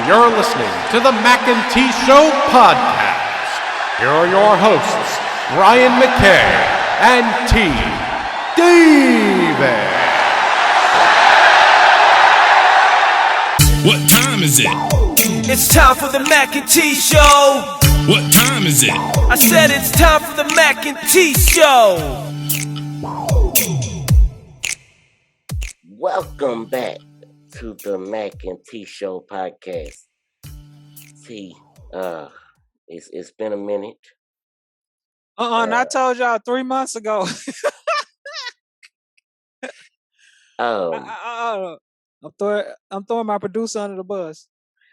you're listening to the Mackay T Show podcast. Here are your hosts, Brian Mackay and T Davis. What time is it? It's time for the Mackay T Show. What time is it? I said it's time for the Mackay T Show. Welcome back to the Mackay T Show podcast. See, it's been a minute. And I told y'all 3 months ago. I'm throwing my producer under the bus.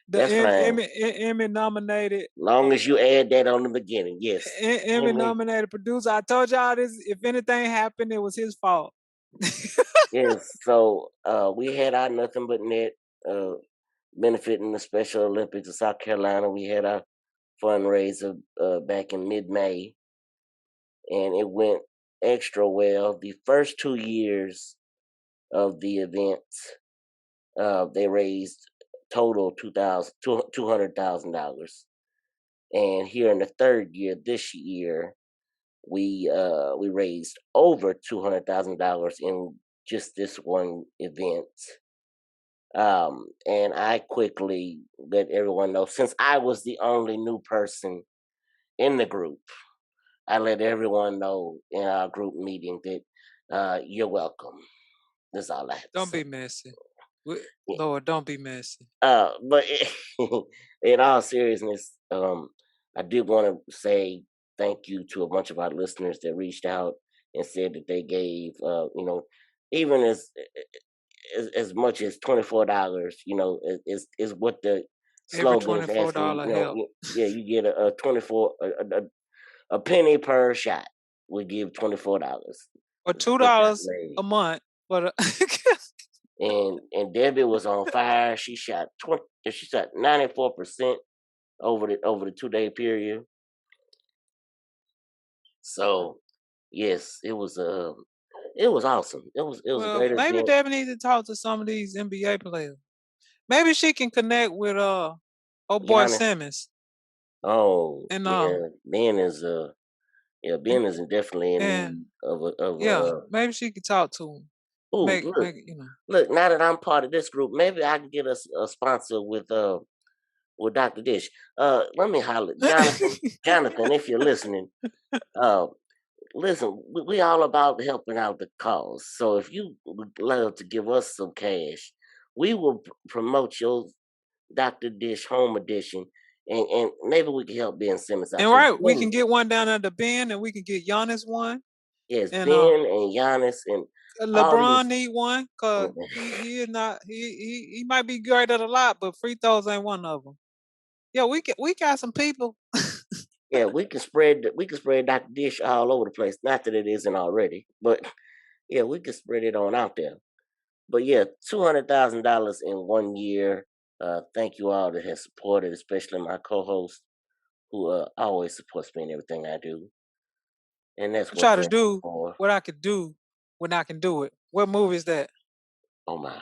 The That's fine. Emmy nominated. Long as you add that on the beginning, yes. Emmy nominated producer. I told y'all this. If anything happened, it was his fault. Yes. So we had our Nothing But Net benefiting the Special Olympics of South Carolina. We had our fundraiser back in mid-May, and it went extra well. The first 2 years of the event, they raised total $200,000, and here in the third year, this year, we raised over $200,000 in just this one event. And I quickly let everyone know, since I was the only new person in the group, I let everyone know in our group meeting that you're welcome. That's all I have to Don't say. be messy. Lord, don't be messy. But in all seriousness, I did want to say thank you to a bunch of our listeners that reached out and said that they gave, even as much as $24, is what the slogan is $24 asking. help. Yeah, you get a penny per shot. We give $24 Or $2 a month. But and Debbie was on fire. She shot 94% over the 2-day period. So yes, it was awesome. It was a great maybe event. Debbie needs to talk to some of these NBA players. Maybe she can connect with boy Giannis. Simmons. Oh, And yeah, Ben is definitely in need of maybe she could talk to him. Look, now that I'm part of this group, maybe I can get us a sponsor with Dr. Dish. Let me holler, Jonathan, if you're listening. Listen, we all about helping out the cause. So if you would love to give us some cash, we will promote your Dr. Dish Home Edition, and maybe we can help Ben Simmons out. And right, we can get one down at the Ben, and we can get Giannis one. Yes, and, Ben and Giannis and LeBron need one because he might be great at a lot, but free throws ain't one of them. Yeah, we got some people. Yeah, we can spread Dr. Dish all over the place. Not that it isn't already, but yeah, we can spread it on out there. But yeah, $200,000 in 1 year. Thank you all that has supported, especially my co-host, who always supports me in everything I do. And that's what I try to do what I could do when I can do it. What movie is that? Oh my!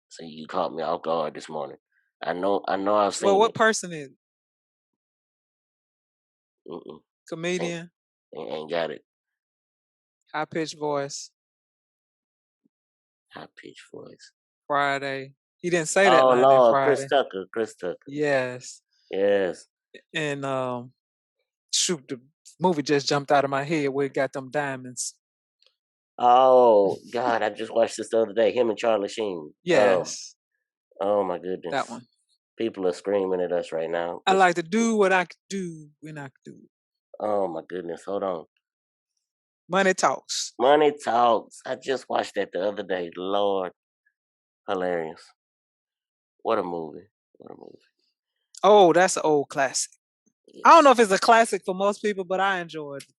So you caught me off guard this morning. I know. I've seen. Well, what person is it? Mm-mm. Comedian. Ain't got it. High pitched voice. High pitched voice. Friday. He didn't say that. Oh line no, Friday. Chris Tucker. Yes. And shoot, the movie just jumped out of my head where it got them diamonds. Oh God, I just watched this the other day. Him and Charlie Sheen. Yes. Oh my goodness. That one. People are screaming at us right now. I like to do what I could do when I could do it. Oh my goodness. Hold on. Money Talks. Money Talks. I just watched that the other day. Lord. Hilarious. What a movie. Oh, that's an old classic. Yes. I don't know if it's a classic for most people, but I enjoyed it.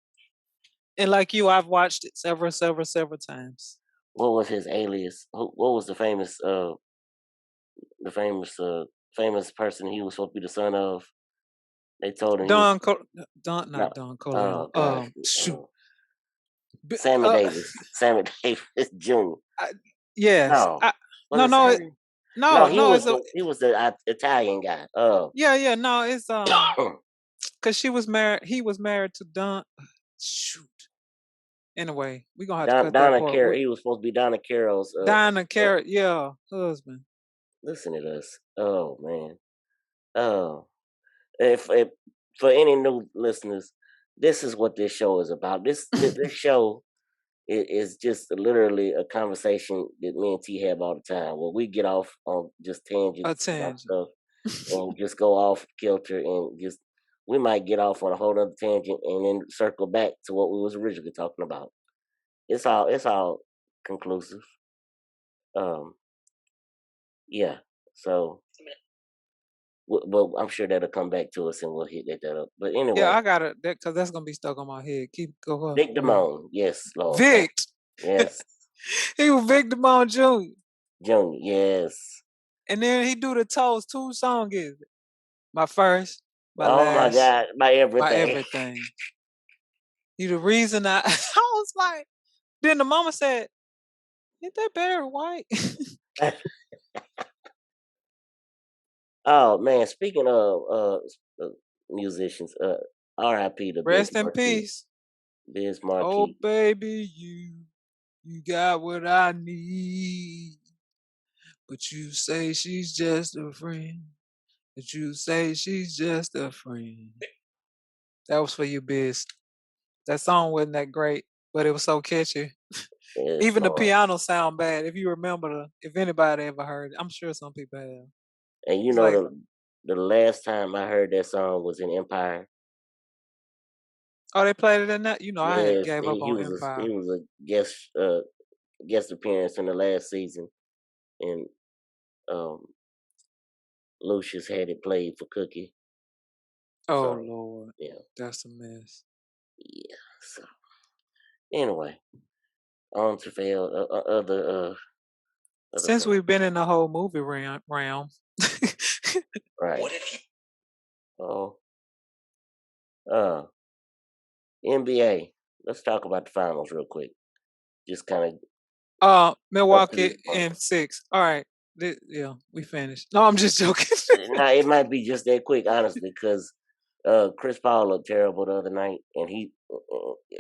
And like you, I've watched it several times. What was his alias? What was the famous person he was supposed to be the son of? They told him Don Corleone. Shoot. Sammy Davis Jr. Yes. No. No, No, no, it's a he was the Italian guy. yeah, no, it's cause she was married. He was married to Don. Shoot. Anyway, we gonna have to cut that Donna part. Carroll. He was supposed to be Donna Carroll's. Dinah Carrot, yeah, husband. Listen to this. Oh man. Oh, if for any new listeners, this is what this show is about. This show is just literally a conversation that me and T have all the time, where we get off on just A tangents about tangent. stuff and just go off kilter and just we might get off on a whole other tangent and then circle back to what we was originally talking about. It's all conclusive. Um, yeah. So, but I'm sure that'll come back to us and we'll hit that up. But Yeah, anyway, I got it. Cause that's gonna be stuck on my head. Keep go Vic go ahead. Damone, yes, Lord, Vic. yes, He was Vic Damone Jr. Junior, yes. And then he do the toast. 2 songs is it? My first, my Oh my last, God, my my everything. everything. He the reason I I was like, then the mama said, "Ain't that Barry White?" Oh man, speaking of musicians, R.I.P. to Biz Rest in Markie. peace. Biz Oh Markie. baby, you got what I need. But you say she's just a friend. But you say she's just a friend. That was for you, Biz. That song wasn't that great, but it was so catchy. Yes, Even the Lord. piano sound bad. If you remember if anybody ever heard it, I'm sure some people have. And you It's know like, the last time I heard that song was in Empire. oh, they played it in that. You know, I had Yes, gave up he on was Empire. he was a guest appearance in the last season, and um, Lucius had it played for Cookie. Oh So Lord, yeah, that's a mess. yeah. So anyway, on to fail other Since things. we've been in the whole movie realm, Right. Oh, uh, NBA. Let's talk about the finals real quick. Just kind of up to Milwaukee this point. in 6. All right, yeah, we finished. No, I'm just joking. Now it might be just that quick, honestly, because Chris Paul looked terrible the other night, and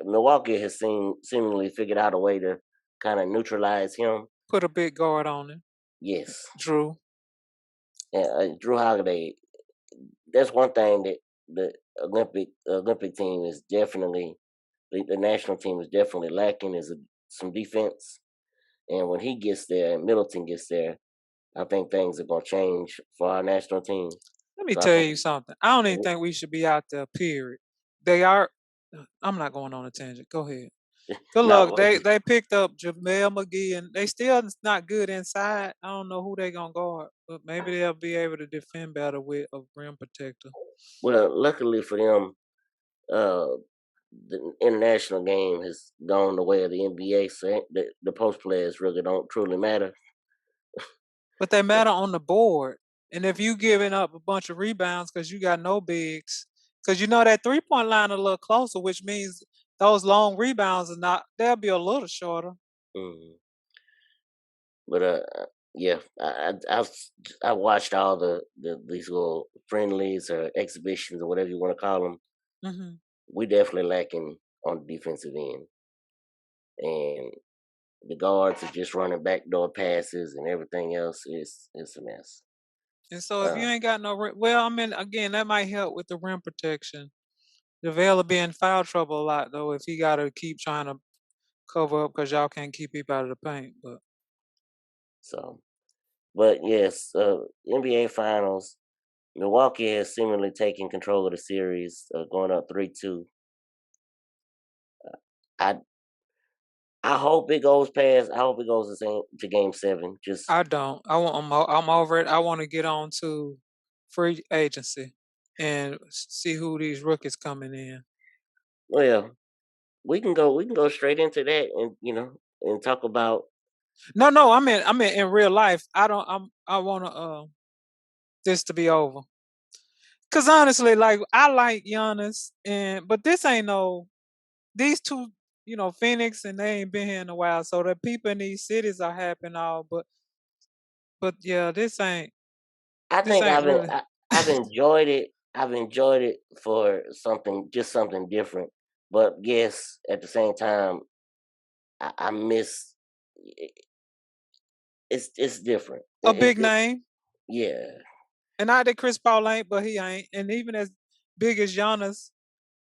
Milwaukee has seemingly figured out a way to kind of neutralize him. Put a big guard on him, Yes, Drew. and Drew Holiday. That's one thing that the Olympic team is definitely the national team is definitely lacking is some defense. And when he gets there and Middleton gets there, I think things are gonna change for our national team. Let me So I tell think you something. I don't even w- think we should be out there. Period. They are. I'm not going on a tangent. Go ahead. Good luck. now They picked up JaVale McGee and they still not good inside. I don't know who they gonna guard, but maybe they'll be able to defend better with a rim protector. well, luckily for them, uh, the international game has gone the way of the NBA, so the post players really don't truly matter. But they matter on the board. And if you giving up a bunch of rebounds because you got no bigs, because you know that 3-point line a little closer, which means those long rebounds are not. They'll be a little shorter. Mhm. But yeah, I watched all these little friendlies or exhibitions or whatever you want to call them. Hmm. We definitely lacking on the defensive end, and the guards are just running backdoor passes and everything else. It's a mess. And so if Uh, you ain't got no well, I mean, again, that might help with the rim protection. JaVale will be in foul trouble a lot though if he got to keep trying to cover up because y'all can't keep people out of the paint. But so, but yes, NBA Finals. Milwaukee has seemingly taken control of the series, going up 3-2. I I hope it goes past. I hope it goes to Game 7. Just I don't. I'm over it. I want to get on to free agency and see who these rookies coming in. well, we can go straight into that, and and talk about. No, I mean in real life. I don't. I want to this to be over. Cause honestly, like I like Giannis, and but this ain't no these two. Phoenix and they ain't been here in a while, so the people in these cities are happy and all. But But yeah, this ain't I this think ain't really. I've enjoyed it. I've enjoyed it for something different. But yes, at the same time, I miss. It's different. A big name. Yeah, And not that Chris Paul ain't, but he ain't. And even as big as Giannis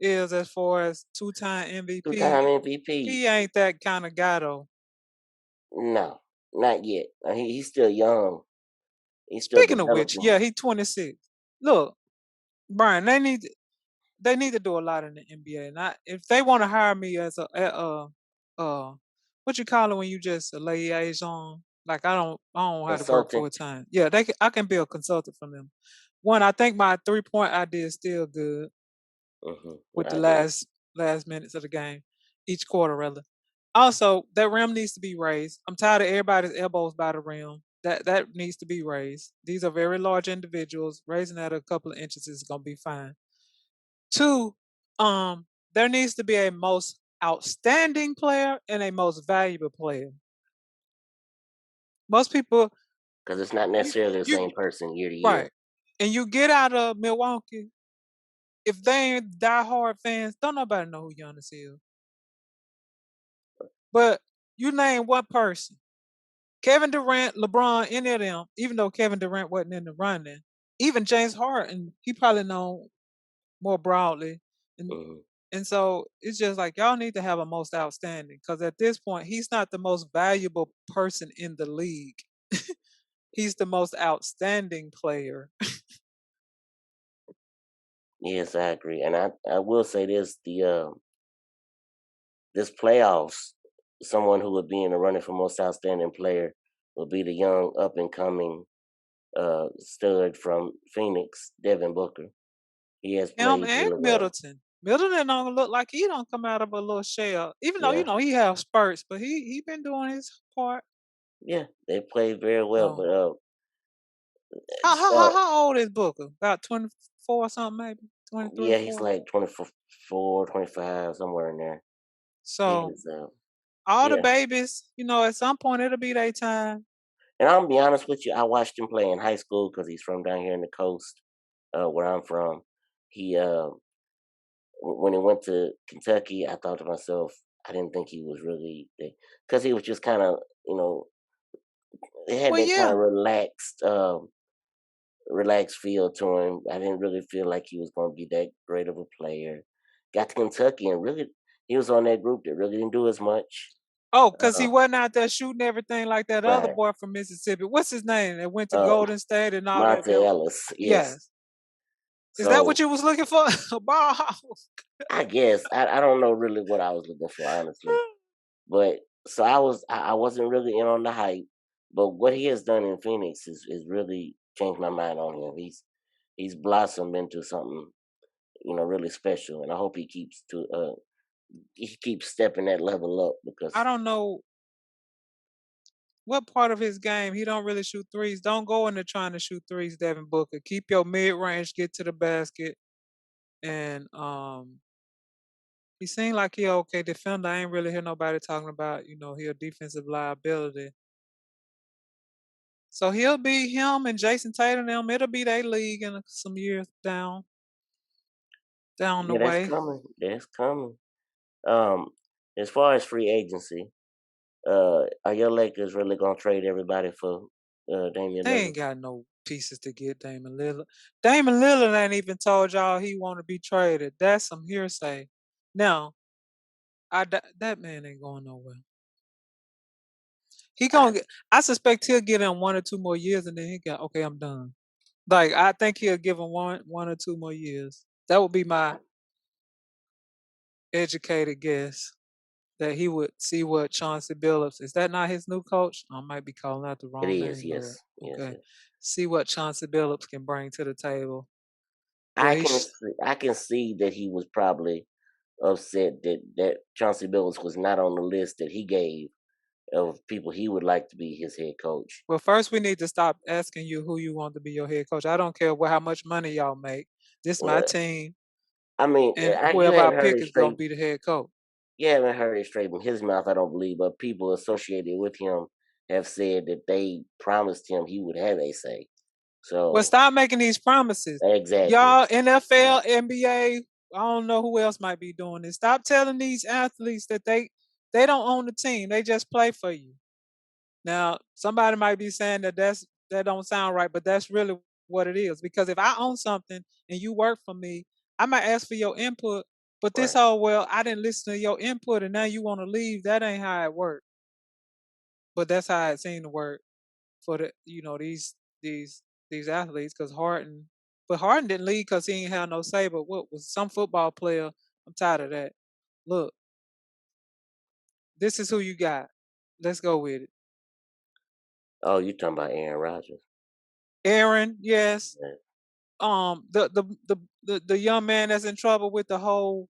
is as far as 2-time MVP, two-time MVP. he ain't that kind of guy though. No, not yet. He's still young. He's still Speaking of which, developing. yeah, he 26. Look, Brian, they need to do a lot in the NBA. And if they want to hire me as uh what you call it when you just a liaison, like I don't have to work Consultant. full time. Yeah, I can be a consultant from them. One, I think my 3-point idea is still good with the I agree. last minutes of the game, each quarter rather. Also, that rim needs to be raised. I'm tired of everybody's elbows by the rim. That needs to be raised. These are very large individuals. Raising that a couple of inches is gonna be fine. Two, there needs to be a most outstanding player and a most valuable player. Most people, Because it's not you, necessarily the you same person year to year. right, and you get out of Milwaukee. If they ain't diehard fans, don't nobody know who Giannis is. But you name one person, Kevin Durant, LeBron, any of them. Even though Kevin Durant wasn't in the running, even James Harden, he probably known more broadly. And hmm and so it's just like y'all need to have a most outstanding because at this point he's not the most valuable person in the league. He's the most outstanding player. Yes, I agree. And I will say this: this playoffs, someone who would be in the running for most outstanding player would be the young up and coming stud from Phoenix, Devin Booker. He has Him played and really well. Middleton. Middleton don't look like he don't come out of a little shell. Even though Yeah, he have spurts, but he been doing his part. yeah, they played very well. So But how how uh, how, how old is Booker? About 24 or something maybe? 23, yeah, he's 4. like 24, 25, somewhere in there. He So is, all the yeah. babies, at some point it'll be their time. And I'm gonna be honest with you, I watched him play in high school because he's from down here in the coast, where I'm from. He when he went to Kentucky, I thought to myself, I didn't think he was really because he was just kind of it had Well, that kind yeah. of relaxed feel to him. I didn't really feel like he was going to be that great of a player. Got to Kentucky and really he was on that group that really didn't do as much. Oh, because he Uh, wasn't out there shooting everything like that other right. boy from Mississippi. What's his name that went to Uh, Golden State and all that? Monte Ellis, yes. Yes. Is that what So you was looking for? A ball. I guess I don't know really what I was looking for honestly, but so I wasn't really in on the hype, but what he has done in Phoenix is really changed my mind on him. He's blossomed into something really special, and I hope he keeps stepping that level up I because don't know what part of his game he don't really shoot threes. Don't go into trying to shoot threes, Devin Booker. Keep your mid range, get to the basket, and he seemed like he a okay defender. I ain't really hear nobody talking about he a defensive liability. So he'll be him and Jason Tatum. Them it'll be their league in some years down the yeah, that's way. coming. That's coming. Um, as far as free agency, are your Lakers really gonna trade everybody for Damian They Lillard? ain't got no pieces to get Damon Lillard. Damon Lillard ain't even told y'all he want to be traded. That's some hearsay. Now, that man ain't going nowhere. He I, gonna get. I suspect he'll get him 1 or 2 more years, and then he got okay. I'm done. Like I think he'll give him one or 2 more years. That would be my educated guess. That he would see what Chauncey Billups is. That not his new coach? I might be calling out the it wrong is, name, yes, Lord. yes, Okay, yes. see what Chauncey Billups can bring to the table. Yeah, I can see that he was probably upset that Chauncey Billups was not on the list that he gave of people he would like to be his head coach. Well, first we need to stop asking you who you want to be your head coach. I don't care how much money y'all make. This my Well, team, I mean, and you whoever I hadn't heard pick it is gonna straight. be the head coach. You haven't heard it straight from his mouth, I don't believe, but people associated with him have said that they promised him he would have a say. Well, So stop making these promises. exactly. Y'all, NFL, NBA, I don't know who else might be doing this. Stop telling these athletes that they don't own the team. They just play for you. Now, somebody might be saying that don't sound right, but that's really what it is. Because if I own something and you work for me, I might ask for your input. But this Right. whole I didn't listen to your input and now you want to leave. That ain't how it works. But that's how it seemed to work for these these athletes. Because Harden didn't leave because he ain't have no say. But what was some football player? I'm tired of that. Look, this is who you got. Let's go with it. Oh, you talking about Aaron Rodgers? Aaron, yes. Yeah. The young man that's in trouble with the whole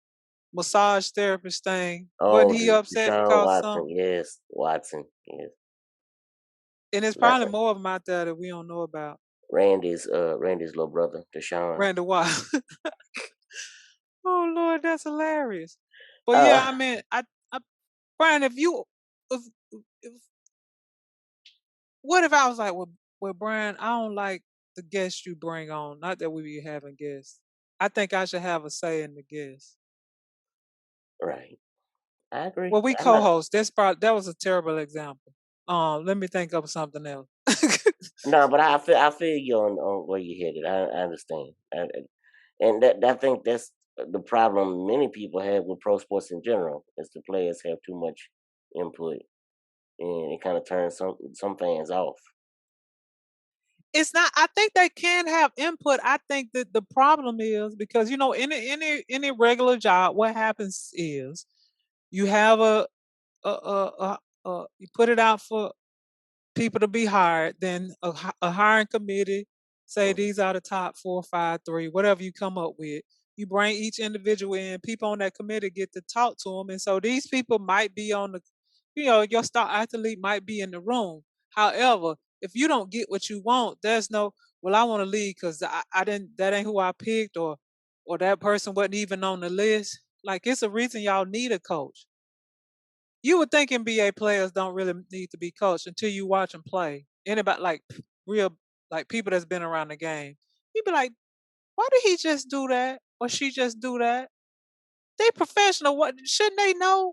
massage therapist thing. Wasn't Oh, he upset Deshaun because some? Watson. Yes, Watson. Yes. And there's Not probably more of them out there that we don't know about. Randy's little brother, Deshaun. Randy Wild. Oh Lord, that's hilarious. But yeah, Uh, I mean, I Brian, if, if what if I was like, well, Brian, I don't like the guests you bring on. Not that we be having guests. I think I should have a say in the guests. right. I agree. Well, we I'm not. co-host. That was a terrible example. Let me think of something else. No, but I feel you on where you headed. I understand. And I think that's the problem many people have with pro sports in general is the players have too much input and it kind of turns some fans off. It's not. I think they can have input. I think that the problem is because any regular job, what happens is you have you put it out for people to be hired, then a hiring committee say Mhm. these are the top 4, 5, 3, whatever you come up with. You bring each individual in. People on that committee get to talk to them, and so these people might be on the, your star athlete might be in the room. However, if you don't get what you want, there's no, well, I want to leave because I didn't, that ain't who I picked, or that person wasn't even on the list. Like it's a reason y'all need a coach. You would think NBA players don't really need to be coached until you watch them play. Anybody like real like people that's been around the game, you'd be like, why did he just do that or she just do that? They professional. What shouldn't they know?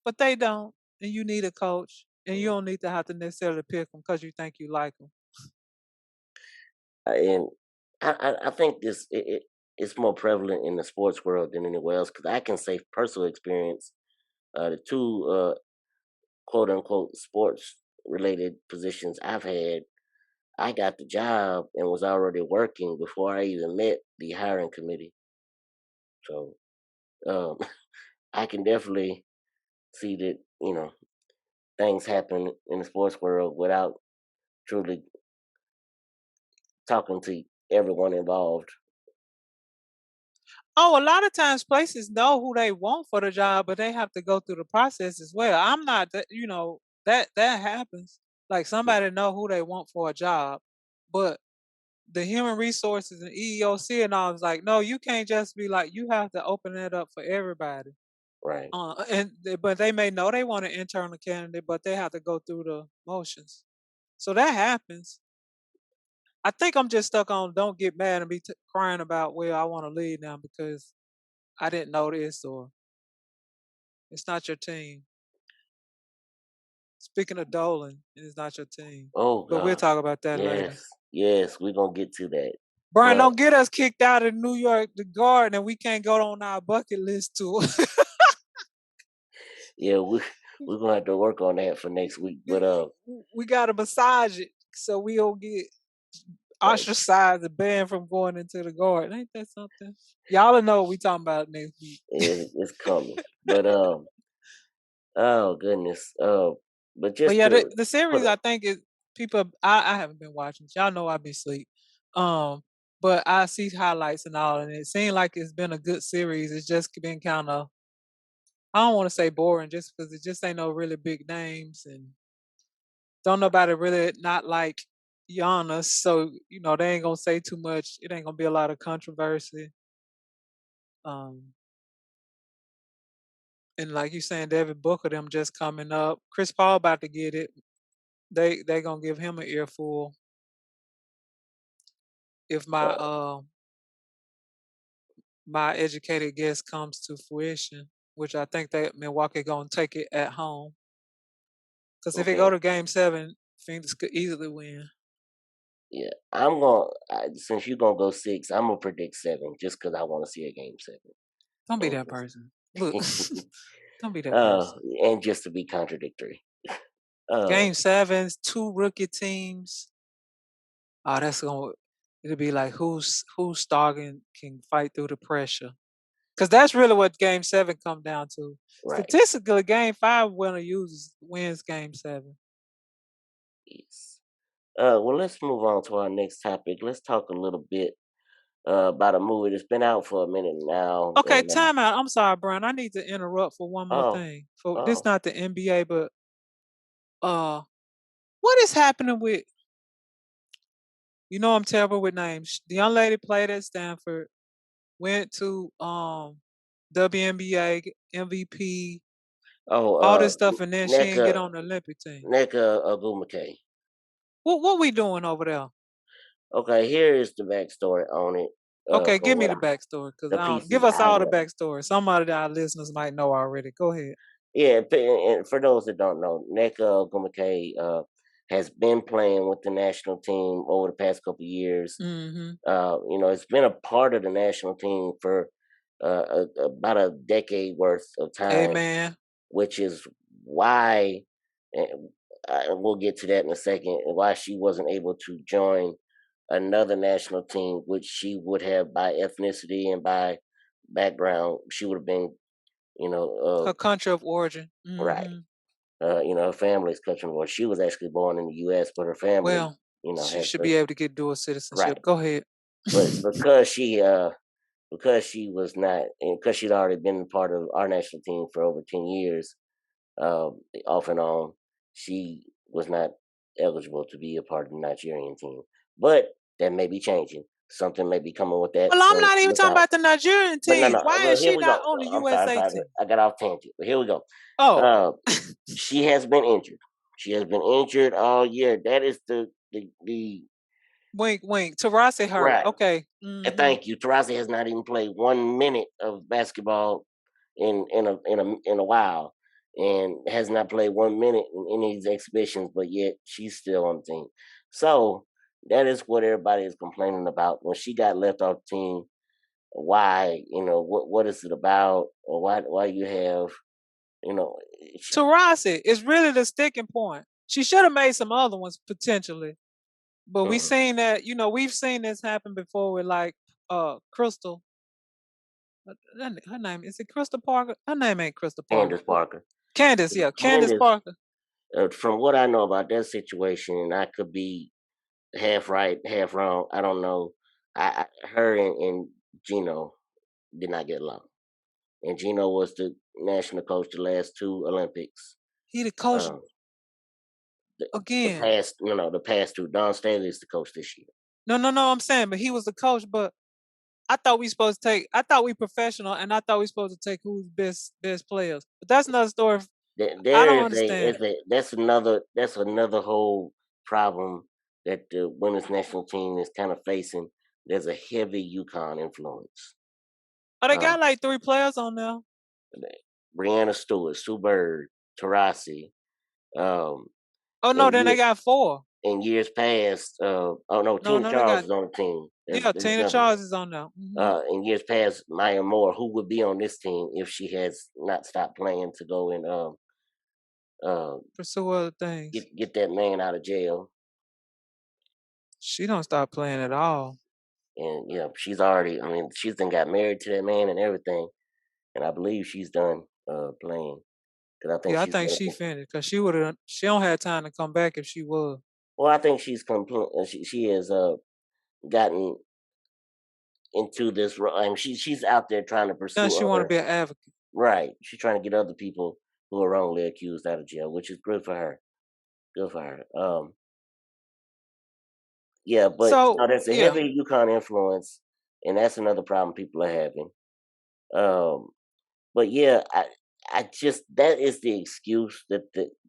But they don't. And you need a coach, and you Mhm. don't need to have to necessarily pick them because you think you like them. And I think it's more prevalent in the sports world than anywhere else because I can say personal experience. The two quote unquote sports related positions I've had, I got the job and was already working before I even met the hiring committee. So um, I can definitely see that things happen in the sports world without truly talking to everyone involved. Oh, a lot of times places know who they want for the job, but they have to go through the process as well. I'm not that, that happens. Like somebody know who they want for a job, but the human resources and EEOC and all is like, no, you can't just be like, you have to open that up for everybody. Right. But they may know they want an internal candidate, but they have to go through the motions. So that happens. I think I'm just stuck on don't get mad and be crying about, well, I want to leave now because I didn't know this or it's not your team. Speaking of Dolan, it's not your team. Oh But we'll God. talk about that later. Yes. Yes. We're gonna get to that. Brian, But don't get us kicked out of New York, the Garden, and we can't go on our bucket list tour. yeah, we're gonna have to work on that for next week. But We got to massage it so we don't get uh, ostracized and banned from going into the Garden. Ain't that something? Y'all will know what we talking about next week. it's coming. But oh goodness. But But just yeah, to the put series a I think is people. I haven't been watching. Y'all know I be asleep. But I see highlights and all, and it seemed like it's been a good series. It's just been kind of, I don't want to say boring, just because it just ain't no really big names, and don't nobody really not like Giannis. So they ain't gonna say too much. It ain't gonna be a lot of controversy. Um, and like you saying, David Booker them just coming up. Chris Paul about to get it. they gonna give him an earful if Uh, my educated guess comes to fruition, which I think that Milwaukee gonna take it at home. Because if they go okay. to Game 7, Phoenix could easily win. Yeah, I'm gonna since you're gonna go 6, I'm gonna predict 7 just because I want to see a game 7. Don't be And that person. Look, don't be that uh, person. and just to be contradictory. Uh, Game 7's two rookie teams. Oh, that's gonna it'll be like who's star can fight through the pressure. Because that's really what Game 7 come down to. right. Statistically, Game 5 winner wins Game 7. Yes. Well, let's move on to our next topic. Let's talk a little bit about a movie that's been out for a minute now. Okay, And time out. I'm sorry, Brian. I need to interrupt for one more oh, thing. For this, oh, not the NBA, but uh, what is happening with? You know, I'm terrible with names. The young lady played at Stanford, went to WNBA MVP, oh, all this stuff, and then she didn't get Nneka, on the Olympic team. Ogwumike. What we doing over there? Okay, here is the backstory on it. Okay, From give me what the backstory, cause the I don't pieces give us I all the read. backstory. Somebody that our listeners might know already. Go ahead. Yeah, and for those that don't know, Nneka Ogwumike has been playing with the national team over the past couple of years. Mm-hmm. It's been a part of the national team for about a decade worth of time, Amen. which is why, and we'll get to that in a second, and why she wasn't able to join another national team, which she would have by ethnicity and by background. She would have been, you know, Her country of origin. right. Mm-hmm. Her family's country. Well, she was actually born in the U.S., but her family, Well, she has should the be able to get dual citizenship. right. Go ahead. But because she was not, and because she'd already been part of our national team for over 10 years, off and on, she was not eligible to be a part of the Nigerian team. But that may be changing. Something may be coming with that. Well, I'm So not even look talking out. about the Nigerian But no, team. no. Why Well, is here she we not go. on the I'm sorry, USA team? I got off tangent. But here we go. Oh, Uh, she has been injured. She has been injured all year. That is the wink, wink. Tarasi hurt. right. Okay. And Mm-hmm. thank you. Tarasi has not even played 1 minute of basketball in a while, and has not played 1 minute in any of these exhibitions. But yet she's still on the team. So that is what everybody is complaining about when she got left off the team. Why? What is it about? Or why you have you know? She, Tarasi is really the sticking point. She should have made some other ones potentially. But we mm, seen that, we've seen this happen before with like Crystal. Her name is it Crystal Parker? Her name ain't Crystal Parker. Candace Parker. Candace, yeah, Candace Candace, Parker. from what I know about that situation, and I could be half right, half wrong. I don't know. Her and Gino did not get along, and Gino was the national coach the last two Olympics. He the coach Um, the again. past, the past two. Don Staley is the coach this year. No. I'm saying, but he was the coach. But I thought we supposed to take. I thought we professional, and I thought we supposed to take who's best players. But that's another story. I There don't is understand. that's another whole problem that the women's national team is kind of facing. There's a heavy Yukon influence. Oh, they Um, got like 3 players on there. Brianna Stewart, Sue Bird, Tarasi. Um, Oh no, in then they year, got 4. in years past, oh no, No, Tina no, they Charles got is on the team. There's, yeah. there's Tina another one. Charles is on there. In years past, Maya Moore, who would be on this team if she has not stopped playing to go and uh, Pursue other things. get that man out of jail. She don't stop playing at all. And she's already. I mean, she's then got married to that man and everything. And I believe she's done playing because I think Yeah, I she's think she making. finished because she would have. She don't have time to come back if she was. Well, I think she's complete. She has gotten into this. I mean, she's out there trying to Now pursue she want to other. be an advocate. Right. She's trying to get other people who are wrongly accused out of jail, which is good for her. Good for her. Yeah, but So there's a yeah, heavy Yukon influence, and that's another problem people are having. Um, but yeah, I just that is the excuse that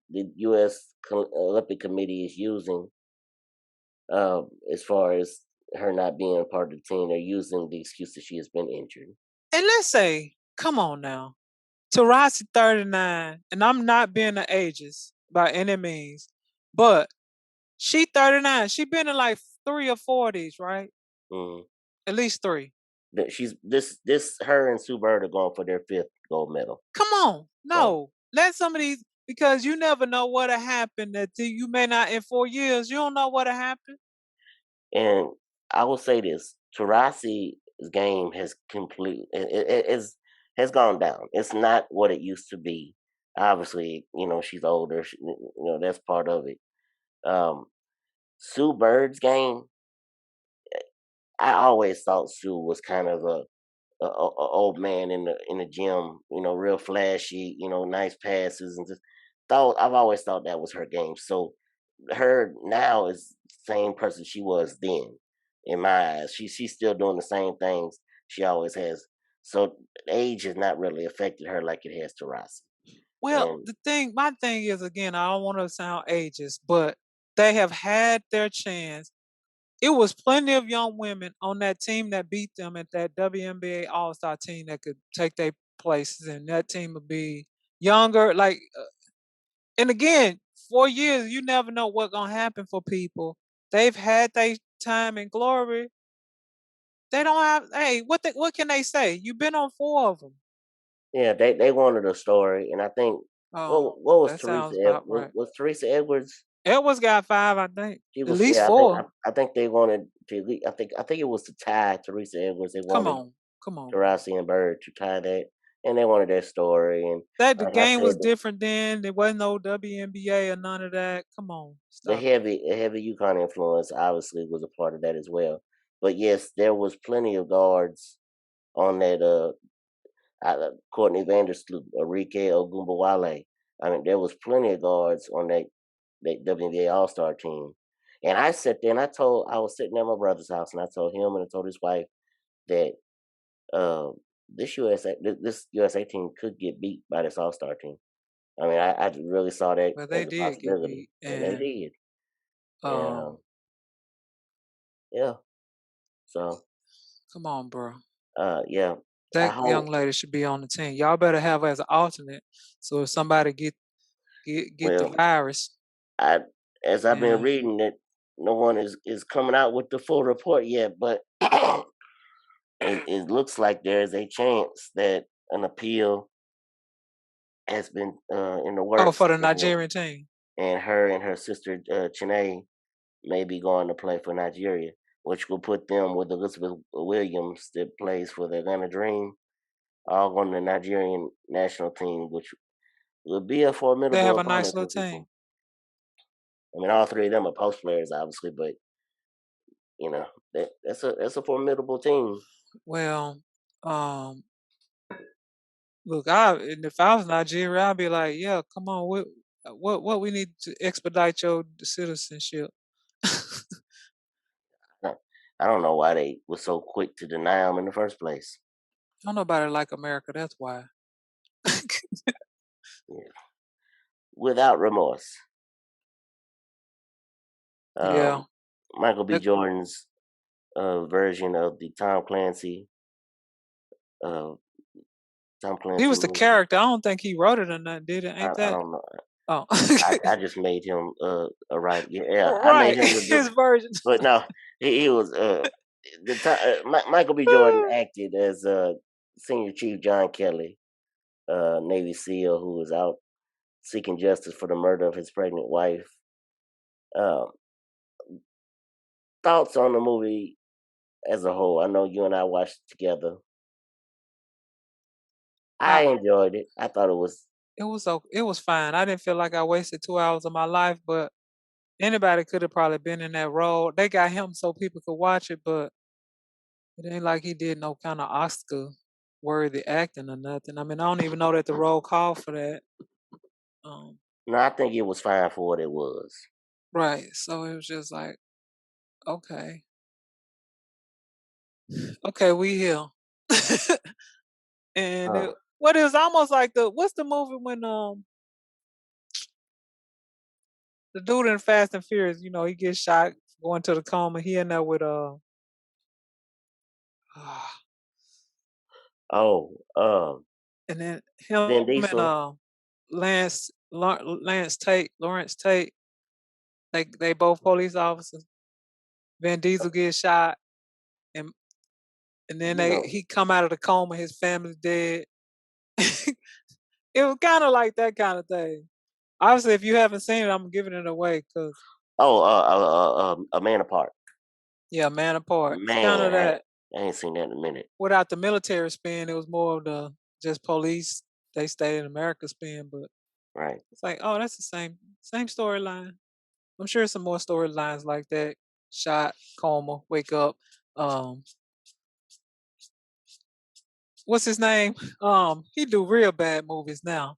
the U.S. Olympic Committee is using as far as her not being a part of the team. They're using the excuse that she has been injured. And let's say, come on now, Tarasi 39, and I'm not being an ageist by any means, but she 39. She been in like 3 or 4 of these, right? Mm-hmm. At least 3. That she's this her and Sue Bird are going for their 5th gold medal. Come on, So, no. Let some of these, because you never know what'll happen. That you may not in 4 years. You don't know what'll happen. and I will say this: Tarasi's game has has gone down. It's not what it used to be. Obviously, she's older. That's part of it. Sue Bird's game, I always thought Sue was kind of a old man in the gym, real flashy, nice passes, and just I've always thought that was her game. So her now is the same person she was then, in my eyes. She's still doing the same things she always has. So age has not really affected her like it has to Rossi. Well, And my thing is, again, I don't want to sound ageist, but they have had their chance. It was plenty of young women on that team that beat them at that WNBA All Star team that could take their places, and that team would be younger. And again, 4 years, you never know what's gonna happen for people. They've had their time in glory. They don't have. Hey, what can they say? You've been on 4 of them. yeah, they wanted a story, and I think Oh, what was that Teresa sounds about Was, right. was Teresa Edwards? Edwards got 5, I think. She At was, least yeah. 4. I think they wanted to. I think it was to tie Teresa Edwards. They Come wanted on, come on, bro. Taurasi and Bird to tie that, and they wanted their story. And That the like I game said, was different then. There wasn't no WNBA or none of that. Come on, stop it. the heavy UConn influence obviously was a part of that as well. But yes, there was plenty of guards on that. Courtney Vandersloot, Enrique Ogumbawale. I mean, there was plenty of guards on that WNBA All Star team. And I sat there and I was sitting at my brother's house and I told him and I told his wife that uh, this USA team could get beat by this All Star team. I mean, I really saw that But as they a did get possibility, beat, and they and did. And um, yeah, so come on, bro. yeah, I That young hope. lady should be on the team. Y'all better have her as an alternate. So if somebody get the Well, virus, I as I've been and reading it, no one is coming out with the full report yet, but it looks like there is a chance that an appeal has been in the oh, works, for the Nigerian team. and her sister Chine may be going to play for Nigeria, which will put them with Elizabeth Williams that plays for the Atlanta Dream, all on the Nigerian national team, which will be a They have formidable a nice opponent little for team. people. I mean, all three of them are post players, obviously, but that's a formidable team. Well, um, look, and if I was Nigeria, I'd be like, yeah, come on, what we need to expedite your citizenship. I don't know why they were so quick to deny them in the first place. Don't nobody like America. That's why. Yeah. Without remorse. Yeah. Michael B. That- Jordan's version of the uh, Tom He Clancy was the movie. character. I don't think he wrote it or nothing, did it? Ain't I that? don't know. Oh, I just made him a writer. Yeah, I made right. him the His version. but no, he was Michael B. Jordan acted as Senior Chief John Kelly, Navy SEAL who was out seeking justice for the murder of his pregnant wife. Um, Thoughts on the movie as a whole? I know you and I watched it together. I I, enjoyed it. I thought it was. it was fine. I didn't feel like I wasted 2 hours of my life, but anybody could have probably been in that role. They got him so people could watch it, but it ain't like he did no kind of Oscar worthy acting or nothing. I mean, I don't even know that the role called for that. Um, No, I think it was fine for what it was. right. So it was just like, okay, okay, we here. And Huh. what is almost like what's the movie when the dude in Fast and Furious, he gets shot going to the coma. He in there with Oh, and then him Vin and Diesel. Lawrence Tate. They both police officers. Vin Diesel gets shot, and then You know. he come out of the coma. His family's dead. It was kind of like that kind of thing. Obviously, if you haven't seen it, I'm giving it away because Oh, A Man Apart. yeah, Man Apart. It's kind of Man, that. I ain't seen that in a minute. Without the military spin, it was more of the just police. They stayed in America spin, but Right. it's like, oh, that's the same storyline. I'm sure some more storylines like that. Shot, coma, wake up. Um, what's his name? He do real bad movies now.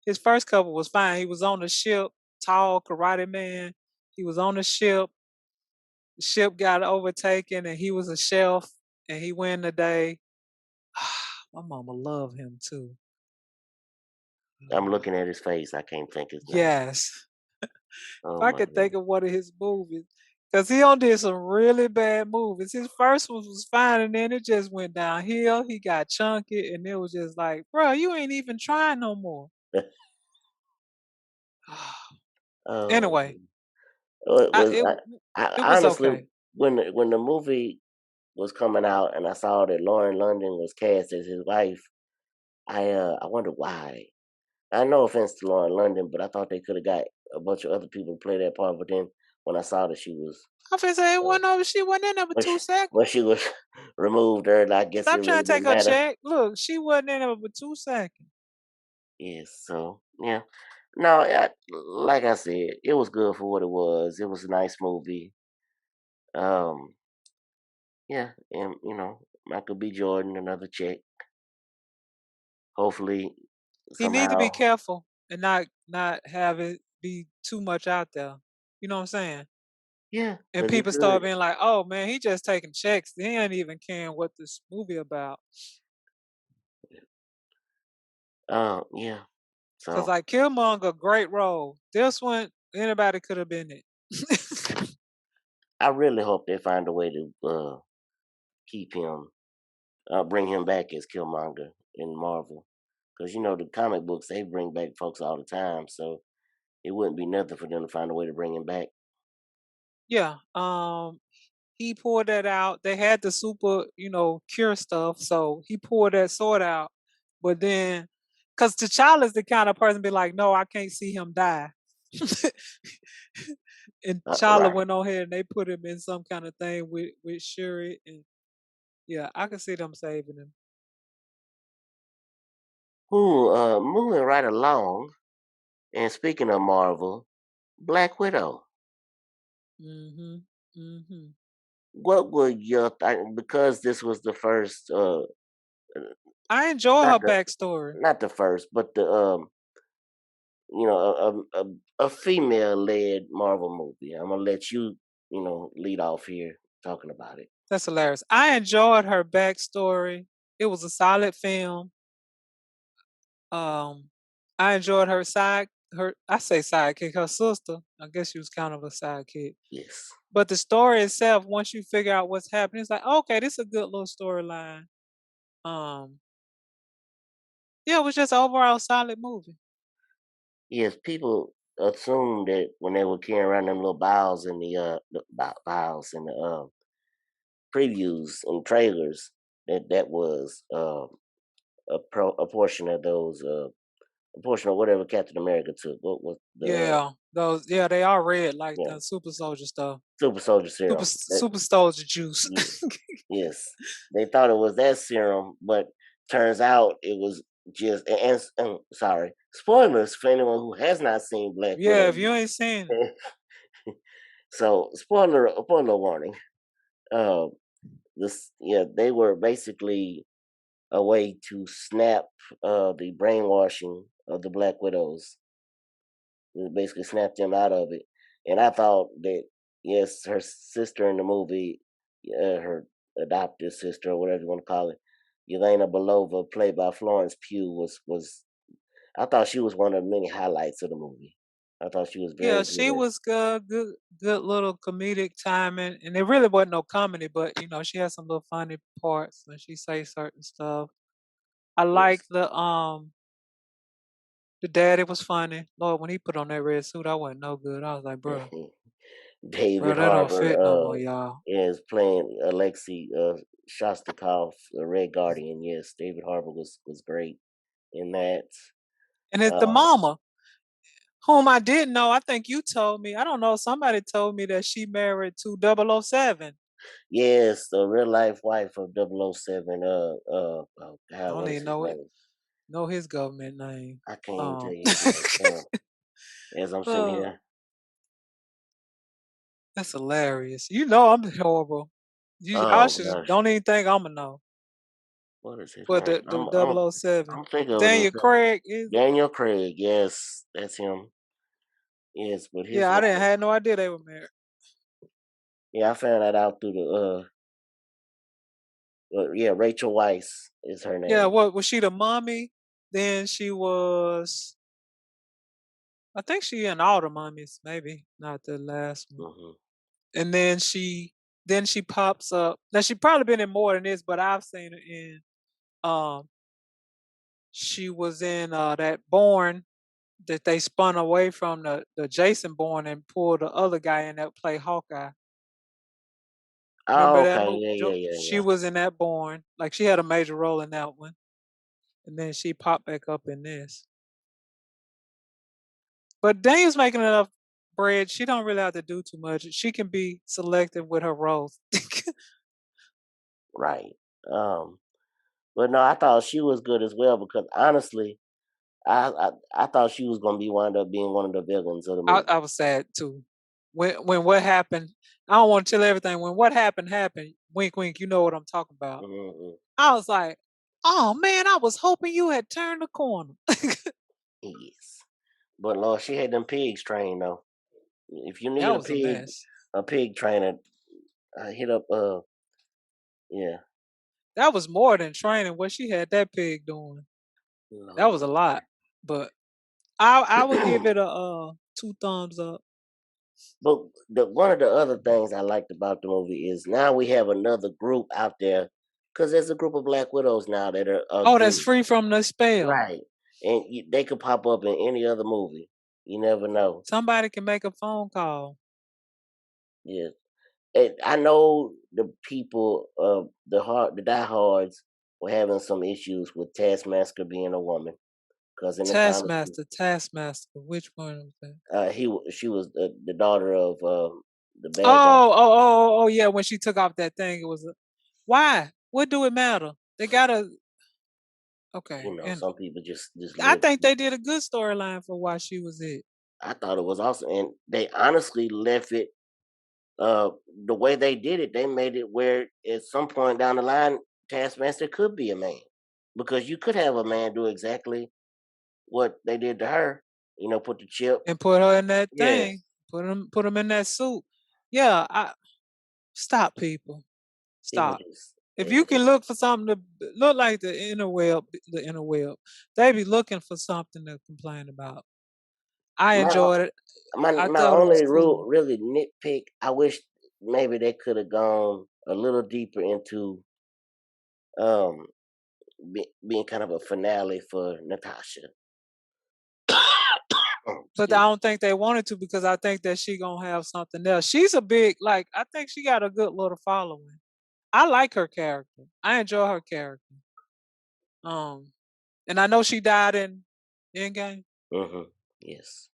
His first couple was fine. He was on the ship, tall karate man. He was on the ship. The ship got overtaken, and he was a chef, and he win the day. My mama love him too. I'm looking at his face. I can't think his name. Yes, if Oh I my could think God. of one of his movies, because he on did some really bad movies. His first one was fine, and then it just went downhill. He got chunky, and it was just like, bro, you ain't even trying no more. Oh, Anyway, it I, was. it it I was honestly, okay. when the movie was coming out and I saw that Lauren London was cast as his wife, I wondered why. No offense to Lauren London, but I thought they could have got a bunch of other people to play that part. But then when I saw that she was, I feel say it uh, wasn't over. She wasn't in there for when she, 2 seconds. when she was removed, there, I guess it Stop trying really to take didn't her matter. check. Look, she wasn't in there for 2 seconds. Yes, so yeah, no, like I said, it was good for what it was. It was a nice movie. Um, yeah, and Michael B. Jordan, another check. Hopefully, He need to be somehow, careful and not have it be too much out there. You know what I'm saying? yeah, And because he people start could. being like, "Oh man, he just taking checks. He ain't even caring what this movie about." Yeah. Cause So like Killmonger, great role. This one, anybody could have been it. I really hope they find a way to keep him, bring him back as Killmonger in Marvel, because the comic books they bring back folks all the time, so it wouldn't be nothing for them to find a way to bring him back. Yeah. He pulled that out. They had the super, cure stuff. So he pulled that sword out. But then, because T'Challa's the kind of person be like, no, I can't see him die. And T'Challa Right. went on here and they put him in some kind of thing with Shuri. And yeah, I can see them saving him. Who moving right along, and speaking of Marvel, Black Widow. Mm-hmm. Mm-hmm. What would your because this was the first I enjoy not her the backstory. not the first, but the a female led Marvel movie. I'm gonna let you, lead off here talking about it. That's hilarious. I enjoyed her backstory. It was a solid film. Um, I enjoyed her I say sidekick, her sister. I guess she was kind of a sidekick. Yes. But the story itself, once you figure out what's happening, it's like, okay, this is a good little storyline. Um, yeah, it was just an overall solid movie. Yes, people assume that when they were carrying around them little vials in the vials in the previews and trailers that was a portion of those a portion of whatever Captain America took. What was the Yeah, they are red like yeah, the super soldier stuff. super soldier serum. Super soldier juice. Ye- yes, they thought it was that serum, but turns out it was just sorry, spoilers for anyone who has not seen Black Yeah, Widow. if you ain't seen it. So spoiler warning. Uh, they were basically a way to snap the brainwashing of the Black Widows. It basically snapped them out of it. And I thought that yes, her sister in the movie, her adopted sister or whatever you want to call it, Yelena Belova, played by Florence Pugh, was I thought she was one of the many highlights of the movie. I thought she was Yeah, very she good. was good little comedic timing, and it really wasn't no comedy, but she had some little funny parts when she say certain stuff. I like Yes. the dad. It was funny. Lord, when he put on that red suit, I wasn't no good. I was like, bro, David that don't Harbour fit no more, y'all. is playing Alexei Shostakov, Red Guardian. Yes, David Harbour was great in that. And it's the Uh, mama, whom I didn't know. I think you told me. I don't know. Somebody told me that she married to 007. yes, the real life wife of 007. Oh I God, don't what is even his name? know his government name. I can't even tell Um, you his name. As I'm sitting uh, here, that's hilarious. You know I'm horrible. I oh should gosh, don't even think I'ma know. what is his But name? the 007. I'm thinking of it. Daniel Craig is it? Daniel Craig. Yes, that's him. Yes, but his Yeah, I didn't wife. had no idea they were married. Yeah, I found that out through yeah, Rachel Weisz is her Yeah, name. what was she the mommy? Then she was I think she in all the mummies, maybe, not the last one. Hmm. And then she pops up. Now she probably been in more than this, but I've seen her in um she was in that Born that they spun away from the Jason Bourne and pulled the other guy in that play Hawkeye. Oh, Remember that okay, movie? yeah, yeah, yeah, She yeah. was in that Born. Like she had a major role in that one, and then she popped back up in this. But Daniel's making enough bread. She don't really have to do too much. She can be selective with her roles. Right. Um, but no, I thought she was good as well because honestly, I thought she was gonna be wound up being one of the villains of the I, movie. I was sad too. When what happened, I don't want to tell everything. When what happened, wink wink, you know what I'm talking about. Hmm. I was like, oh man, I was hoping you had turned the corner. Yes. But Lord, she had them pigs trained though. If you need That was a mess. a pig trainer, hit up. Yeah. That was more than training. What she had that pig doing. That was a Lord. lot. But I would give it a two thumbs up. But one of the other things I liked about the movie is now we have another group out there because there's a group of Black Widows now that are Oh, that's good, free from the spell. right? And they could pop up in any other movie. You never know. Somebody can make a phone call. Yeah, and I know the people of the diehards were having some issues with Taskmaster being a woman because in the comics, Taskmaster. Which one was that? she was the daughter of the bad guy. Oh, yeah. When she took off that thing, it was why? What do it matter? They gotta okay. You know, And some people just I live. think they did a good storyline for why she was it. I thought it was awesome, and they honestly left it. Uh, the way they did it, they made it where at some point down the line, Taskmaster could be a man because you could have a man do exactly what they did to her. You know, put the chip. And put her in that Yes, thing. Put him in that suit. Yeah, I stop people. it was Stop. just If it you was can just look for something to look like the inner web, they be looking for something to complain about. I my enjoyed it. I my thought it was only cool. really nitpick. I wish maybe they could have gone a little deeper into um being kind of a finale for Natasha. But I Excuse don't think they wanted to because I think that she gonna have something else. She's a big like I think she got a good little following. I like her character. I enjoy her character. Um, and I know she died in Endgame, me. Yes.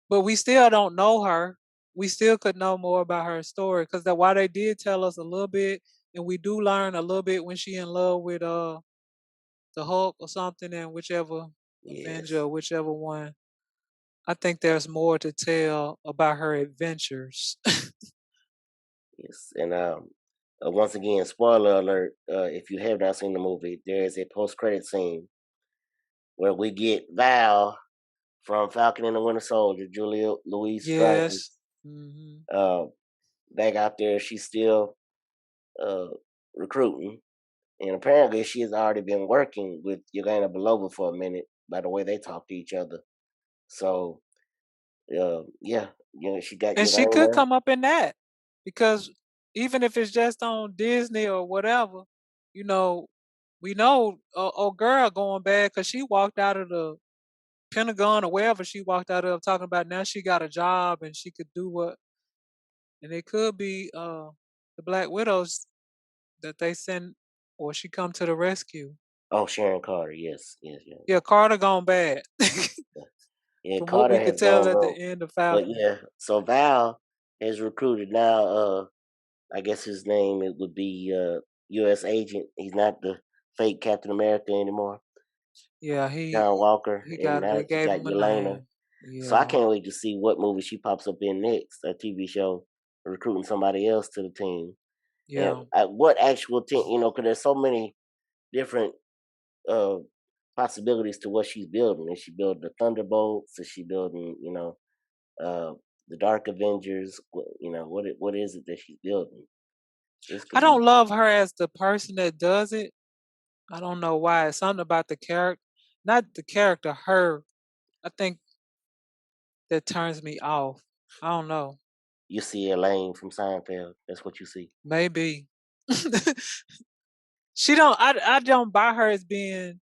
but we still don't know her. We still could know more about her story because that why they did tell us a little bit, and we do learn a little bit when she in love with the Hulk or something, and whichever Avenger Yes. or whichever one. I think there's more to tell about her adventures. Yes. And once again, spoiler alert, if you have not seen the movie, there is a post credit scene where we get Val from Falcon and the Winter Soldier, Julia Louise Yes. Dreyfus, Hmm. uh, back out there. She's still uh, recruiting. And apparently she has already been working with Yelena Belova for a minute by the way they talk to each other. So Yeah, she got And she could Yelena. come up in that because even if it's just on Disney or whatever, you know, we know old girl going bad because she walked out of the Pentagon or wherever she walked out of talking about now she got a job and she could do what, and it could be the Black Widows that they send or she come to the rescue. Oh, Sharon Carter. Yes, yes, yes. Yeah, Carter gone bad Yeah, from what Carter we could has tell gone at the rogue. end of But Falcon. yeah, so Val has recruited now. I guess his name it would be U.S. agent. He's not the fake Captain America anymore. Yeah, John Walker, he and got now they she gave got him a Yelena. name. So I Yeah, can't wait to see what movie she pops up in next. A TV show recruiting somebody else to the team, and yeah. what actual team? Because there's so many different uh possibilities to what she's building. Is she building the Thunderbolts? Is she building uh the Dark Avengers? What is it that she's building? This I could be. don't love her as the person that does it. I don't know why. It's something about the character, not the character, her. I think that turns me off. I don't know. You see Elaine from Seinfeld. That's what you see. Maybe she don't. I don't buy her as being.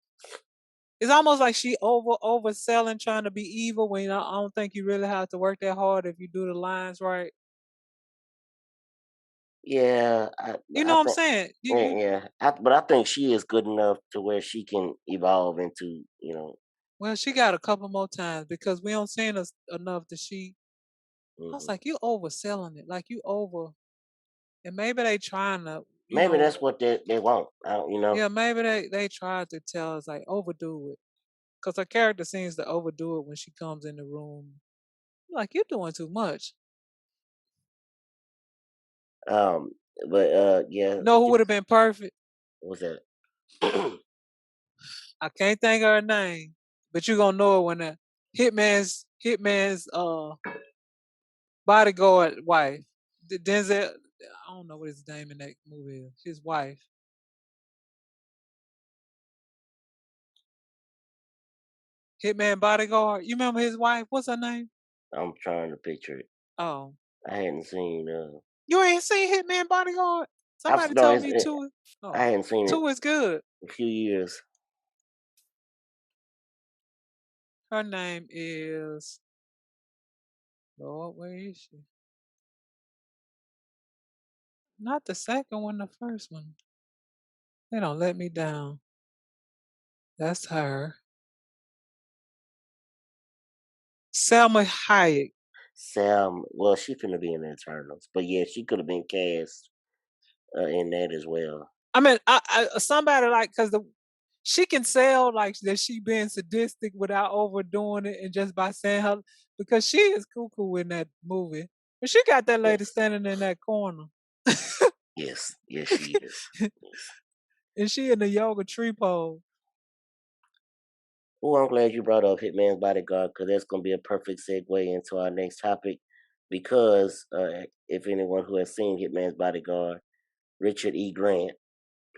It's almost like she overselling, trying to be evil. When I don't think you really have to work that hard if you do the lines right. Yeah, You I know what I'm think. saying? Yeah, You yeah. But I think she is good enough to where she can evolve into. well, she got a couple more times because we don't seen us enough that she. I was Mhm. like, you overselling it, like you over, and maybe they trying to, Maybe that's what they want. yeah, maybe they tried to tell us like overdo it, because her character seems to overdo it when she comes in the room. Like you're doing too much. Um, but yeah, You know who would have just been perfect? what's that? I can't think of her name, but you gonna know it when the hitman's bodyguard wife, Denzel. I don't know what his name in that movie is. His wife, hitman bodyguard. You remember his wife? What's her name? I'm trying to picture it. Oh, I hadn't seen. you ain't seen Hitman Bodyguard? I've Somebody no, told me two. I Oh, hadn't seen it two is good. in a few years. Her name is Lord. Where is she? Not the second one, the first one. They don't let me down. That's her. Selma Hayek. Sam, well, she finna be in the Eternals, but yeah, she could have been cast in that as well. I mean, somebody like because she can sell like that she being sadistic without overdoing it and just by saying her because she is cuckoo in that movie. But she got that lady Yes, standing in that corner. yes, yes, she is. Yes. And she in the yoga tree pose. Well, I'm glad you brought up Hitman's Bodyguard because that's gonna be a perfect segue into our next topic. Because if anyone who has seen Hitman's Bodyguard, Richard E. Grant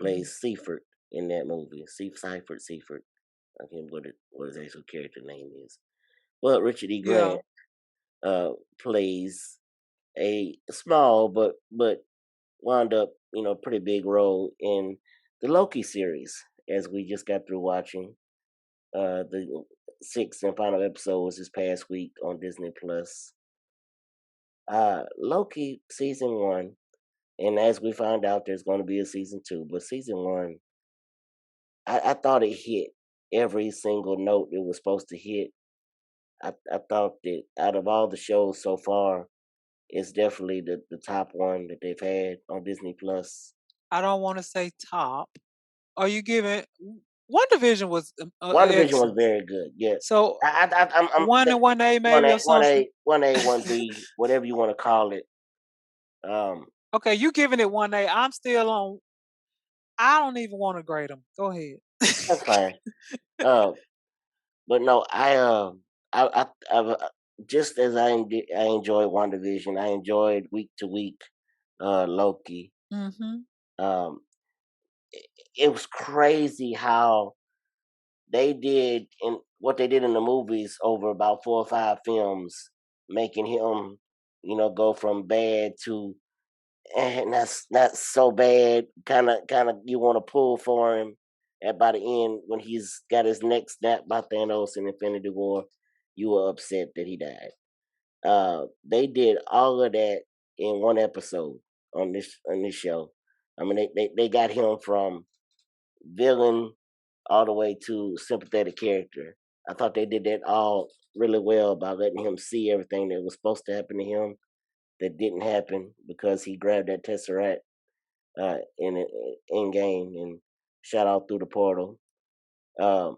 Mhm. plays Seifert in that movie. Seifert. I can't remember what his actual character name is. But Richard E. Yeah. Grant plays a small but wound up pretty big role in the Loki series, as we just got through watching. The sixth and final episode was this past week on Disney Plus. Loki season one, and as we found out, there's going to be a season two. But season one, I thought it hit every single note it was supposed to hit. I thought that out of all the shows so far, it's definitely the top one that they've had on Disney Plus. I don't want to say top. Are you giving One Division was One Division was excellent. very good. Yeah, So I'm one and one A maybe or something. one A, one B, whatever you want to call it. Um, Okay, you giving it one A. I'm still on. I don't even want to grade them. Go ahead. that's fine. Uh, but no, I just as I enjoyed One Division, I enjoyed week to week Loki. hmm Um, it was crazy how they did in what they did in the movies over about 4 or 5 films. making him, go from bad to not so bad. Kind of, you want to pull for him. And by the end, when he's got his neck snapped by Thanos in Infinity War, you were upset that he died. They did all of that in one episode on this show. I mean, they got him from villain all the way to sympathetic character. I thought they did that all really well by letting him see everything that was supposed to happen to him that didn't happen because he grabbed that tesseract in game and shot out through the portal. Um,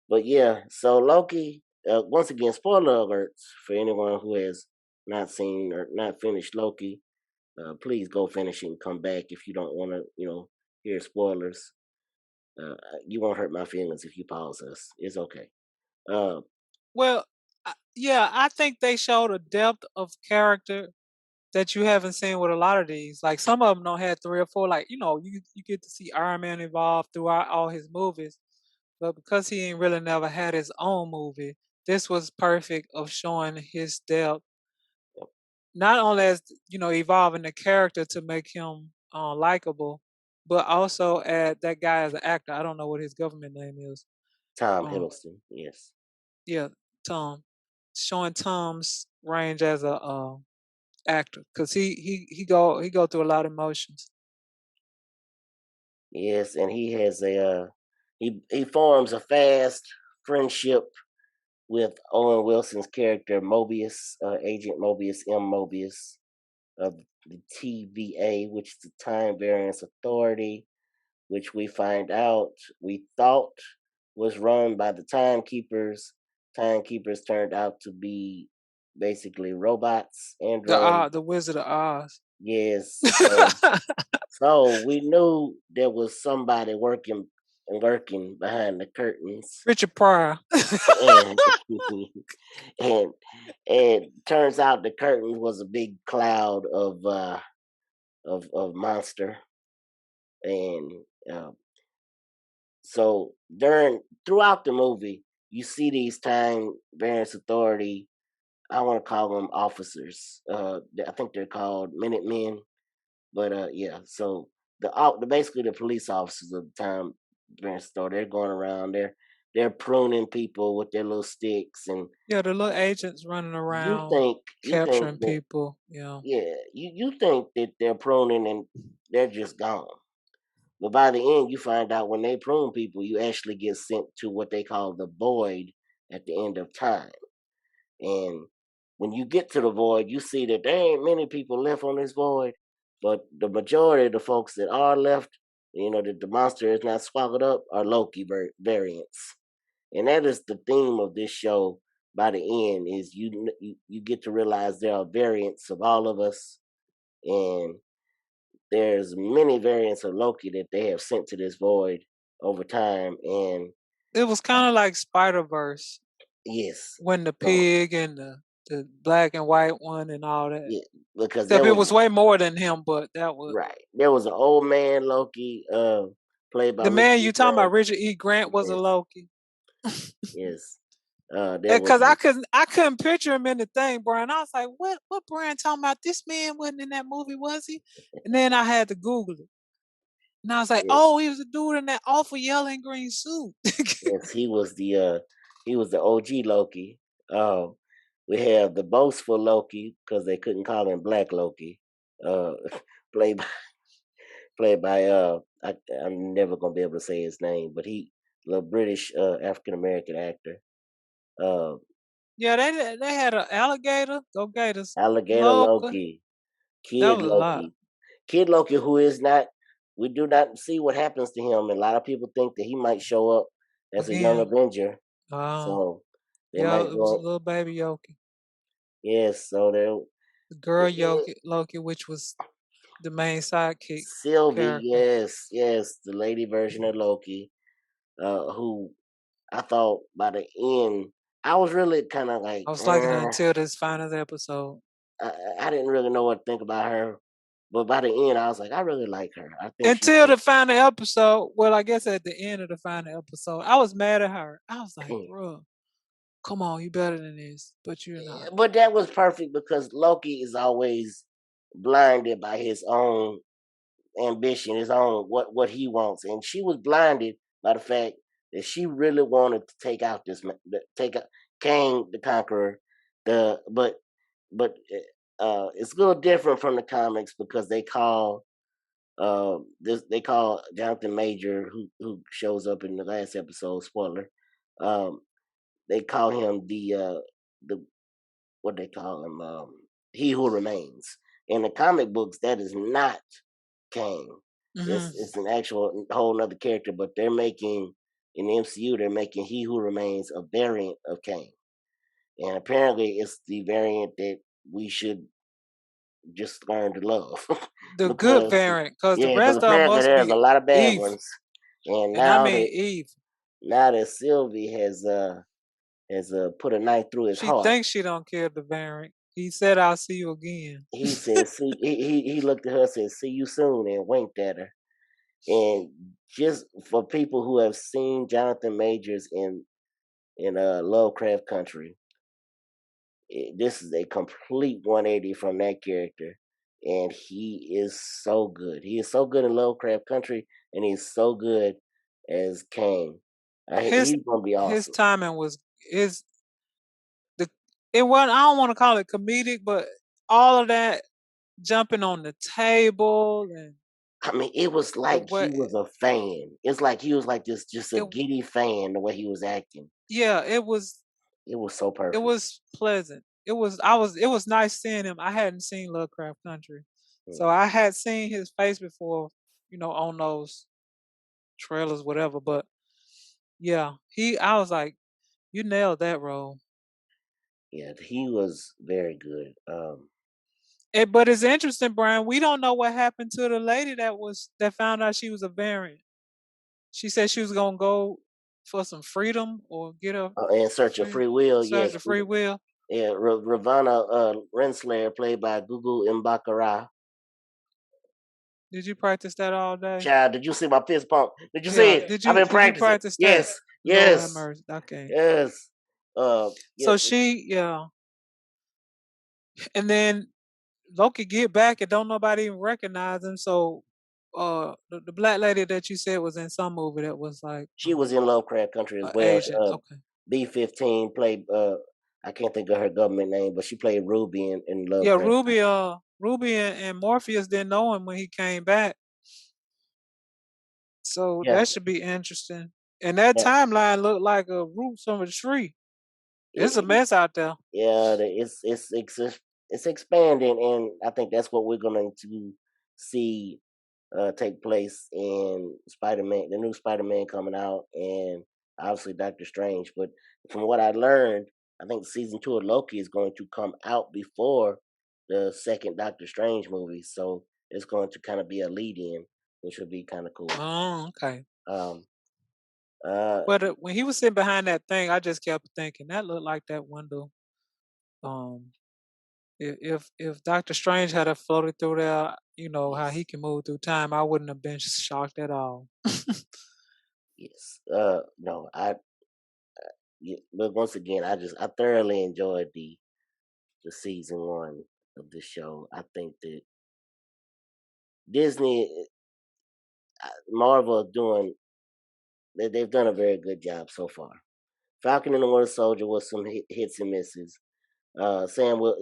but yeah, so Loki. Once again, spoiler alerts for anyone who has not seen or not finished Loki. Please go finish it and come back if you don't want to, hear spoilers. Uh, you won't hurt my feelings if you pause us. It's okay. Uh, Well, yeah, I think they showed a depth of character that you haven't seen with a lot of these. Like some of them don't have 3 or 4. Like you get to see Iron Man involved throughout all his movies, but because he ain't really never had his own movie, this was perfect of showing his depth. Not only as evolving the character to make him likable, but also add that guy as an actor. I don't know what his government name is. Tom Um, Hiddleston, yes. yeah, Tom, showing Tom's range as a actor because he go through a lot of emotions. Yes, and he has he forms a fast friendship with Owen Wilson's character Mobius, Agent Mobius M. Mobius of the TVA, which is the Time Variance Authority, which we thought was run by the Timekeepers. Timekeepers turned out to be basically robots, androids. The Wizard of Oz. Yes, so we knew there was somebody working and lurking behind the curtains, Richard Pryor. and and and turns out the curtains was a big cloud of monster, and uh, so throughout the movie, you see these time variance authority. I want to call them officers. I think they're called Minutemen. But yeah, so basically the police officers of the time variance store, they're going around, they're pruning people with their little sticks, and Yeah, the little agents running you around think you think capturing that people. Yeah. yeah, you think that they're pruning and they're just gone. But by the end, you find out when they prune people, you actually get sent to what they call the void at the end of time. And when you get to the void, you see that there ain't many people left on this void, but the majority of the folks that are left, that the monster is not swallowed up, are Loki variants. And that is the theme of this show. By the end, is you get to realize there are variants of all of us, and there's many variants of Loki that they have sent to this void over time. And It was kind of like Spider Verse yes, when the so pig and the black and white one and all that. yeah, because Except it was way more than him, but that was right. There was an old man Loki, played by the Richard man E. you talking about. Grant. Richard E. Grant was a Yes, Loki. yes. There was Because I couldn't picture him in the thing, Brian. I was like, what Brian talking about? This man wasn't in that movie, was he? And then I had to Google it. And I was like, yes, oh, he was the dude in that awful yellow and green suit. yes. He was the OG Loki. Um, we have the boastful Loki because they couldn't call him Black Loki. Uh, played by, played by I'm never gonna be able to say his name, but the British African American actor. Uh, Yeah, they had an alligator. Go Gators. Alligator Local. Loki, That Kid was a lot. Loki. Kid Loki, who is not, we do not see what happens to him. And a lot of people think that he might show up as a young Again. Avenger. Oh. So they Yeah, might it was a go, little baby Yoki. yes. So The girl Loki, which was the main sidekick Sylvie, character. yes, yes, the lady version of Loki, who I thought by the end, I was really kind of like, I was liking it until this final episode. I didn't really know what to think about her. But by the end, I was like, I really like her. I think she Until the final episode. Well, I guess at the end of the final episode, I was mad at her. I was like, bro. come on, you better than this, but you're not. But that was perfect because Loki is always blinded by his own ambition, his own what he wants, and she was blinded by the fact that she really wanted to take out take out Kang the Conqueror. But it's a little different from the comics because they call Jonathan Major, who shows up in the last episode. Spoiler. Um, they call him the what they call him, He Who Remains. In the comic books, that is not Kang. It's an actual whole other character, but they're making in the MCU they're making He Who Remains a variant of Kang, and apparently it's the variant that we should just learn to love The good because variant, because the yeah, because rest of them apparently must there's a be lot of bad evil. ones, and And I mean evil. now that Sylvie has put a knife through his She heart. thinks she don't care the variant. He said, "I'll see you again." He said, "See," he looked at her and said, "See you soon," and winked at her. And just for people who have seen Jonathan Majors in Lovecraft Country, this is a complete 180 from that character, and he is so good. He is so good in Lovecraft Country, and he's so good as Kang. His He's gonna be his awesome. timing was his the it wasn't. I don't want to call it comedic, but all of that jumping on the table and I mean, it was the like he way was a fan. It's like he was like this, just a it giddy fan. The way he was acting, yeah, it was so it perfect. was pleasant. It was nice seeing him. I hadn't seen Lovecraft Country. So Mm. I had seen his face before, on those trailers, whatever. But yeah, I was like, you nailed that role. Yeah, he was very good. But it's interesting, Brian. We don't know what happened to the lady that found out she was a variant. She said she was gonna go for some freedom or get a In Search of free Free Will, search yes, of free will. yeah, Ravana Renslayer, played by Gugu Mbakara. Did you practice that all day? Child, did you see my fist pump? Did you see Yeah. it? I've been Did you practicing. practice that? Yes, Lord have yes, mercy. Okay. yes. Yeah, So yeah. And then Loki get back and don't nobody even recognize him. So the black lady that you said was in some movie that was like she was in Lovecraft Country as a well. Asian. Okay. B-15 played. I can't think of her government name, but she played Ruby in Yeah, Lovecraft. Ruby and Morpheus didn't know him when he came back. So Yeah, that should be interesting. And that yeah. timeline looked like a roots of a tree. It's a It, mess out there. yeah, it's expanding, and I think that's what we're going to see take place in Spider-Man, the new Spider-Man coming out, and obviously Doctor Strange. But from what I learned, I think season 2 of Loki is going to come out before the second Doctor Strange movie, so it's going to kind of be a lead-in, which would be kind of cool. Oh, okay. Um, uh, But when he was sitting behind that thing, I just kept thinking that looked like that window. Um, if Doctor Strange had a floated through there, how he yes, can move through time, I wouldn't have been shocked at all. yes. No, but once again, I thoroughly enjoyed the season 1 of the show. I think that Disney, Marvel are doing, they've done a very good job so far. Falcon and the Winter Soldier was some hits and misses. Sam will.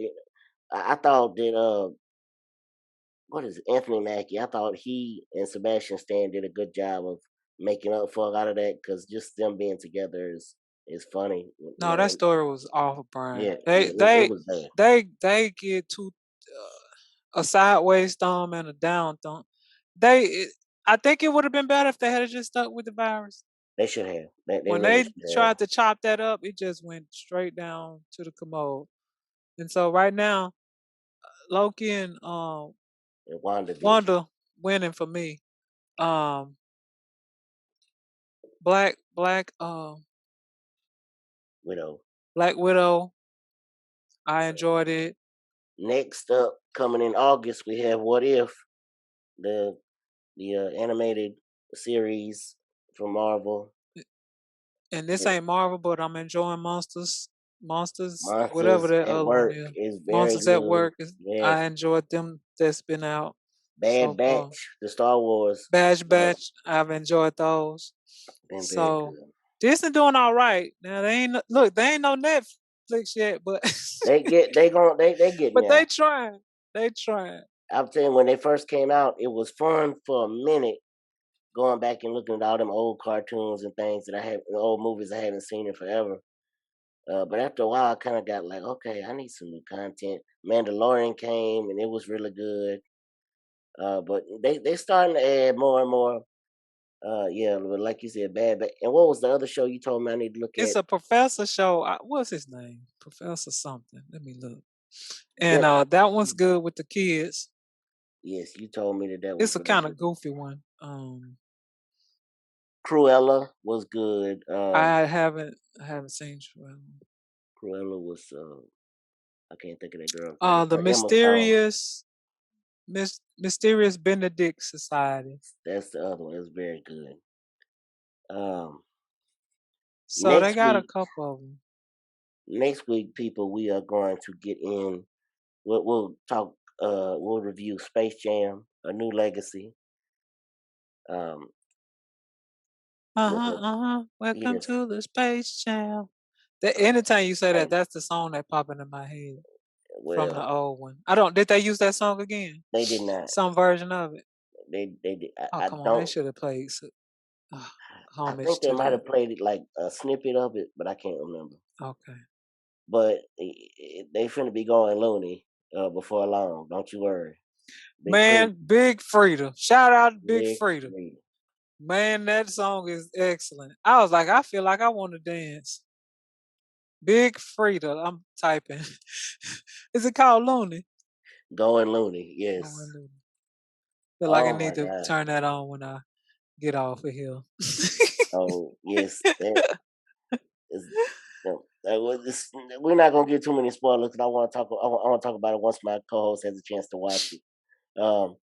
I thought that what is it, Anthony Mackie? I thought he and Sebastian Stan did a good job of making up for a lot of that because just them being together is funny. No, that story was awful, Brian. Yeah, yeah, it was bad. They get two a sideways thumb and a down thumb. I think it would have been better if they had just stuck with the virus. They should have. They When really they should have. tried to chop that up, it just went straight down to the commode. And so right now, Loki and And WandaVision, Wanda winning for me. Um, Black Widow. Black Widow. I enjoyed it. Next up, coming in August, we have What If, the animated series from Marvel. And this Yeah. ain't Marvel, but I'm enjoying Monsters, whatever Monsters that at other one Work is. is very Monsters at good. Work is. Yes. I enjoyed them. That's been out Bad so far. Batch, the Star Wars, Batch. I've enjoyed those. been very So good. Disney doing all right. Now they ain't they ain't no Netflix yet, but They getting but there. they trying. They trying. I'm saying when they first came out, it was fun for a minute going back and looking at all them old cartoons and things that old movies I haven't seen in forever. But after a while, I kind of got like, okay, I need some new content. Mandalorian came and it was really good. But they starting to add more and more. Yeah, but like you said, bad. And what was the other show you told me I need to look It's at? a professor show. What's his name? Professor something. Let me look. And Yep. that one's good with the kids. Yes, you told me that was It's a really kind good. of goofy one. Cruella was good. I haven't seen Cruella. Cruella was I can't think of that girl's name. The Emma Stone. mysterious Benedict Society. That's the other one. It's very good. Um, So they next got a week, couple of them. people, we are going to get in. We'll talk. We'll review Space Jam: A New Legacy. Um, Welcome yes. to the Space Jam. Anytime you say that, And, that's the song that popping in my head from the well, old one. I don't. Did they use that song again? they did not. Some version of it. They did. Oh I come on, they don't. should have played I homage think they to might that. have played it like a snippet of it, but I can't remember. Okay. But they finna be going loony before long. Don't you worry. Big Free, Man, Big Frida. Shout out to Big Big Frida. Free. Man, that song is excellent. I was like, I feel like I want to dance. Big Frida. I'm typing. Is it called Looney? Going loony. Yes. Going Looney. Feel like I Oh my need to God. turn that on when I get off of here. Oh yes. That is. No, we're not gonna get too many spoilers because I want to talk. I want to talk about it once my co-host has a chance to watch it. Um,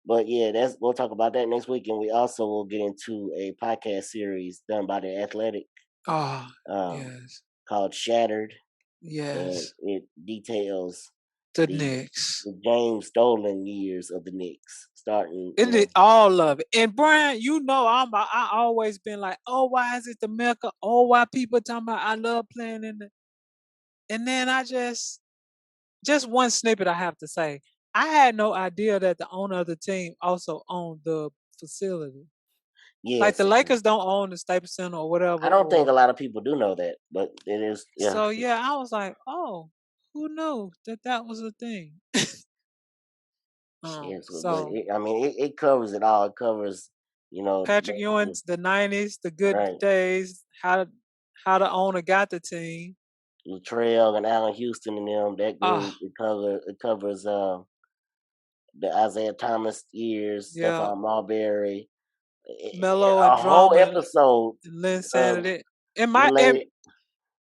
but yeah, we'll talk about that next week, and we also will get into a podcast series done by the Athletic Oh, um, yes. called Shattered, and Yes. it details The the Knicks. James Dolan years of the Knicks, starting. It is all of it. And Brian, you know I always been like, oh, why is it the Mecca? Oh, why people talking about I love playing in the and then I just one snippet I have to say. I had no idea that the owner of the team also owned the facility. Like Yes, the Lakers don't own the Staples Center or whatever. I don't think a Or lot of people do know that, but it is. Yeah, so yeah, I was like, oh, who knew that was a thing? yes, but So I mean, it covers it all. It covers, Patrick Ewing's the '90s, the good right. days, how the owner got the team. Latrell and Allen Houston and them, that group. Ah, It covers the Isaiah Thomas years, yeah, Stephon Marbury, Mello and a whole Drummer episode and Lynn uh, Sanity. And my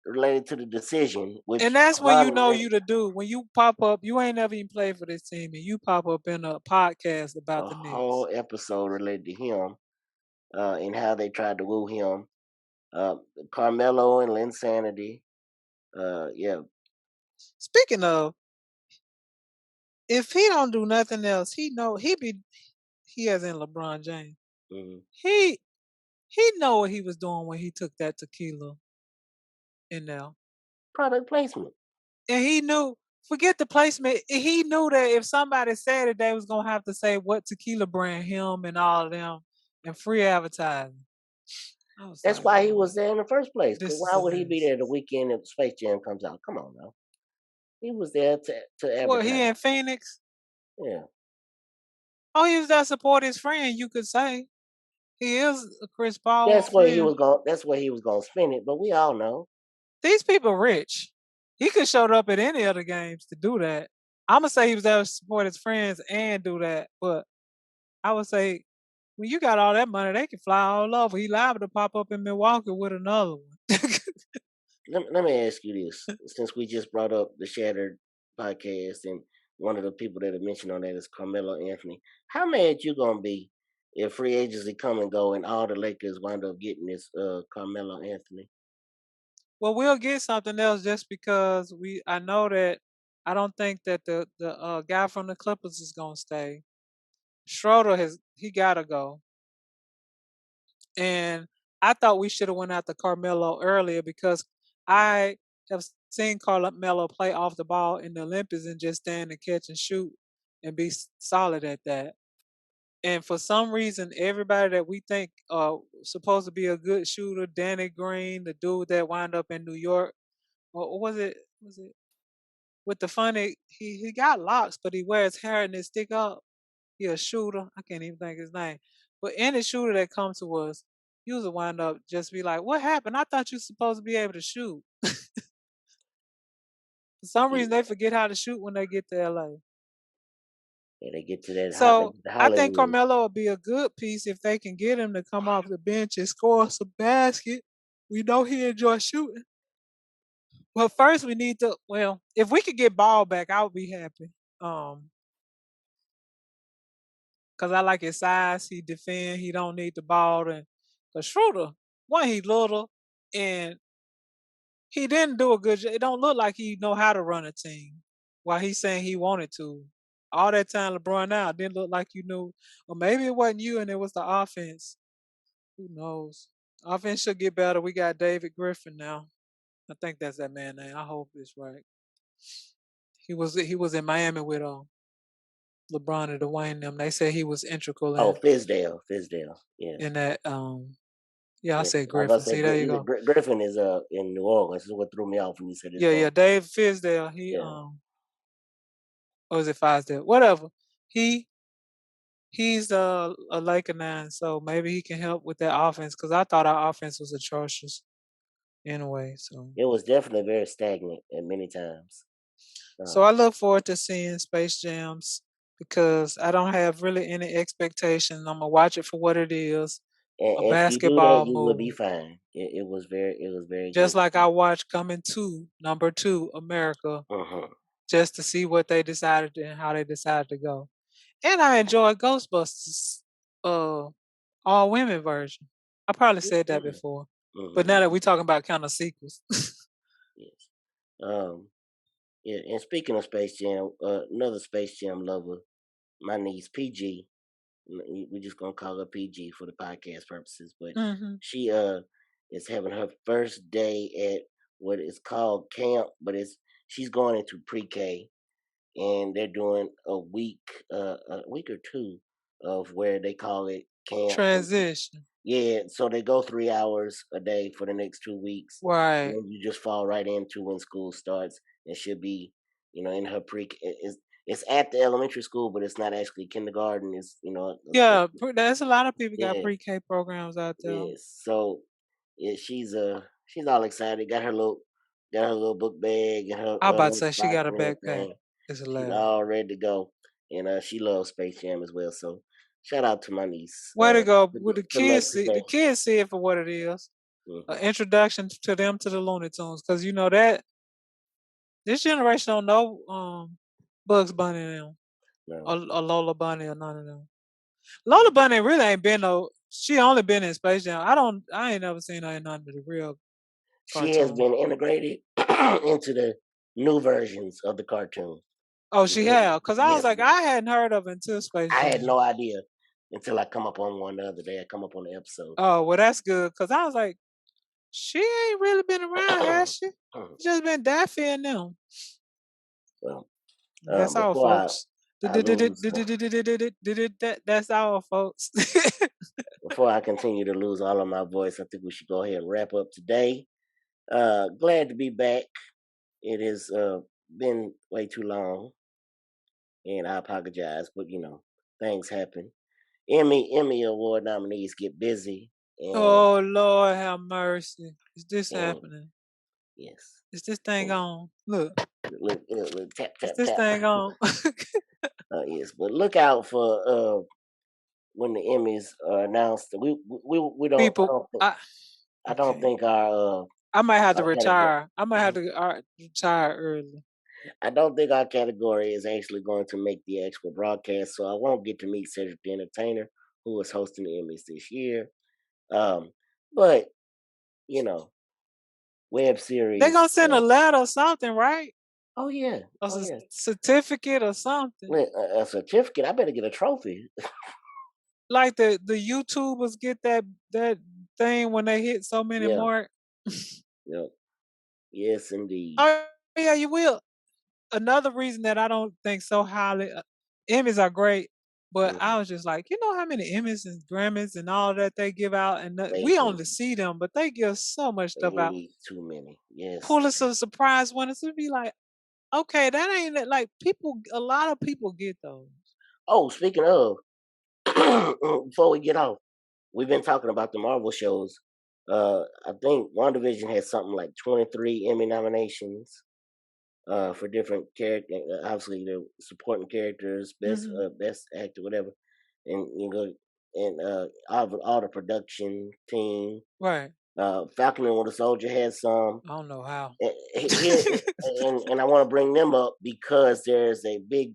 related to the decision, and which that's when you know prominently you to do when you pop up. You ain't never even played for this team, and you pop up in a podcast about a the Knicks. whole episode related to him and how they tried to woo him. Uh, Carmelo and Linsanity. Yeah, Speaking of, if he don't do nothing else, he as in LeBron James. hmm He he know what he was doing when he took that tequila in there. product placement. And he knew, forget the placement. He knew that if somebody said it, they was gonna have to say what tequila brand, him and all of them, and free advertising. I was That's like, why he boy, was there in the first place. Because this is why a would he be mess. there the weekend if Space Jam comes out? Come on now. He was there to What, he advertise. in Phoenix? Yeah. Oh, he was there to support his friend. You could say he is a Chris Paul That's where he friend. was going. That's where he was going to spend it. But we all know. These people rich. He could showed up at any other games to do that. I'm gonna say he was there to support his friends and do that, but I would say when you got all that money, they can fly all over. He liable to pop up in Milwaukee with another one. Let me ask you this: since we just brought up the Shattered podcast, and one of the people that are mentioned on that is Carmelo Anthony, how mad you gonna be if free agency come and go, and all the Lakers wind up getting this Carmelo Anthony. Well, we'll get something else just because I know that I don't think that the guy from the Clippers is gonna stay. Schroeder he gotta go. And I thought we should have went after Carmelo earlier because I have seen Carmelo play off the ball in the Olympics and just stand and catch and shoot and be solid at that. And for some reason, everybody that we think supposed to be a good shooter, Danny Green, the dude that wound up in New York, or was it with the funny he got locks, but he wears hair and it stick up. He a shooter. I can't even think his name. But any shooter that comes to us, usually wind up just be like, "What happened? I thought you supposed to be able to shoot." For some reason, Yeah, they forget how to shoot when they get to LA. yeah, they get to that hot, they So get to I think Hollywood. Carmelo will be a good piece if they can get him to come off the bench and score some basket. We know he enjoys shooting. But first, we need to. Well, if we could get Ball back, I would be happy. Cause I like his size. He defend. He don't need the ball. And cause Schroeder, one he little, and he didn't do a good job. It don't look like he know how to run a team. While he's saying he wanted to. All that time LeBron out didn't look like you knew. Or maybe it wasn't you and it was the offense. Who knows? Offense should get better. We got David Griffin now. I think that's that man name. I hope it's right. He was in Miami with LeBron and Dwayne them. They said he was integral Oh, Fizdale, yes, in that yeah, I yes. said I was about Griffin. to say See, there you go. Griffin is in New Orleans. This is what threw me off when you said his Yeah, name. yeah. Dave Fizdale. He Yeah, or is it Fizdale? Whatever. He he's a Laker now, so maybe he can help with that offense because I thought our offense was atrocious anyway. So it was definitely very stagnant at many times. so I Um, look forward to seeing Space Jams because I don't have really any expectations. I'm gonna watch it for what it is, and a if you do that, basketball you will be movie. fine. It was very Just good. like I watched Coming to #2 America Uh-huh. just to see what they decided and how they decided to go. And I enjoyed Ghostbusters, uh, all women version. I probably said that before, but now Mm-hmm. that we talking about kind of sequels, Yes. Um, yeah, and speaking of Space Jam, another Space Jam lover, my niece PG. We're just gonna call her PG for the podcast purposes, but hmm she is having her first day at what is called camp, but it's she's going into pre-K, and they're doing a week or two of where they call it camp. transition, Yeah, so they go 3 hours a day for the next 2 weeks, and right? then you just fall right into when school starts, and she'll be, in her it's at the elementary school, but it's not actually kindergarten. It's Yeah, there's a lot of people got yeah, pre-K programs out there. yes. So yeah, she's all excited. Got her little book bag and her I about to say she lunchbox got a and backpack. everything. It's She's hilarious. all ready to go, and she loves Space Jam as well. So shout out to my niece. Way to go! With the Good luck kids see today. the kids see it for what it is. An Hmm. introduction to them to the Looney Tunes, because you know that this generation don't know Bugs Bunny and them No. or Lola Bunny or none of them. Lola Bunny really ain't been no. She only been in Space Jam. I ain't never seen her in none of the real She has cartoons. been integrated into the new versions of the cartoon. Oh, Yeah, she have. Cause I was yes, like, I hadn't heard of it until Space I had Jam. no idea until I come up on one the other day. I come up on the episode. Oh, well, that's good. Cause I was like, she ain't really been around, has she? Just been Daffy and them. Well, That's all, before folks. I lose, That's all, folks. before I continue to lose all of my voice, I think we should go ahead and wrap up today. Glad to be back. It has been way too long, and I apologize, but things happen. Emmy Award nominees get busy, and Oh Lord, have mercy. Is this and happening? yes, Is this thing and on? Look, look, tap is tap this tap. thing on? Yes, but look out for when the Emmys are announced. We don't. People, I don't okay. think I might have to our category. retire. I might have to retire early. I don't think our category is actually going to make the actual broadcast, so I won't get to meet Cedric the Entertainer who is hosting the Emmys this year. But you know, web series. They gonna send a letter or something, right? Oh yeah. A Oh yeah. certificate or something. A certificate. I better get a trophy. Like the YouTubers get that thing when they hit so many Yeah. mark. Yep. Yes, indeed. Oh yeah, you will. Another reason that I don't think so highly Emmys are great, but I was just like, you know how many Emmys and Grammys and all that they give out, and Way we too only many. see them, but they give so much stuff out. Way too many. Yes. Pulitzer surprise winners would be like, okay, that ain't it. Like people, a lot of people get those. Oh, speaking of, before we get off, we've been talking about the Marvel shows. I think WandaVision has something like 23 Emmy nominations for different characters. Obviously, the supporting characters, best actor, whatever, and you go and all the production team. Right. Falcon and Winter Soldier has some. I don't know how. Here, and I want to bring them up because there's a big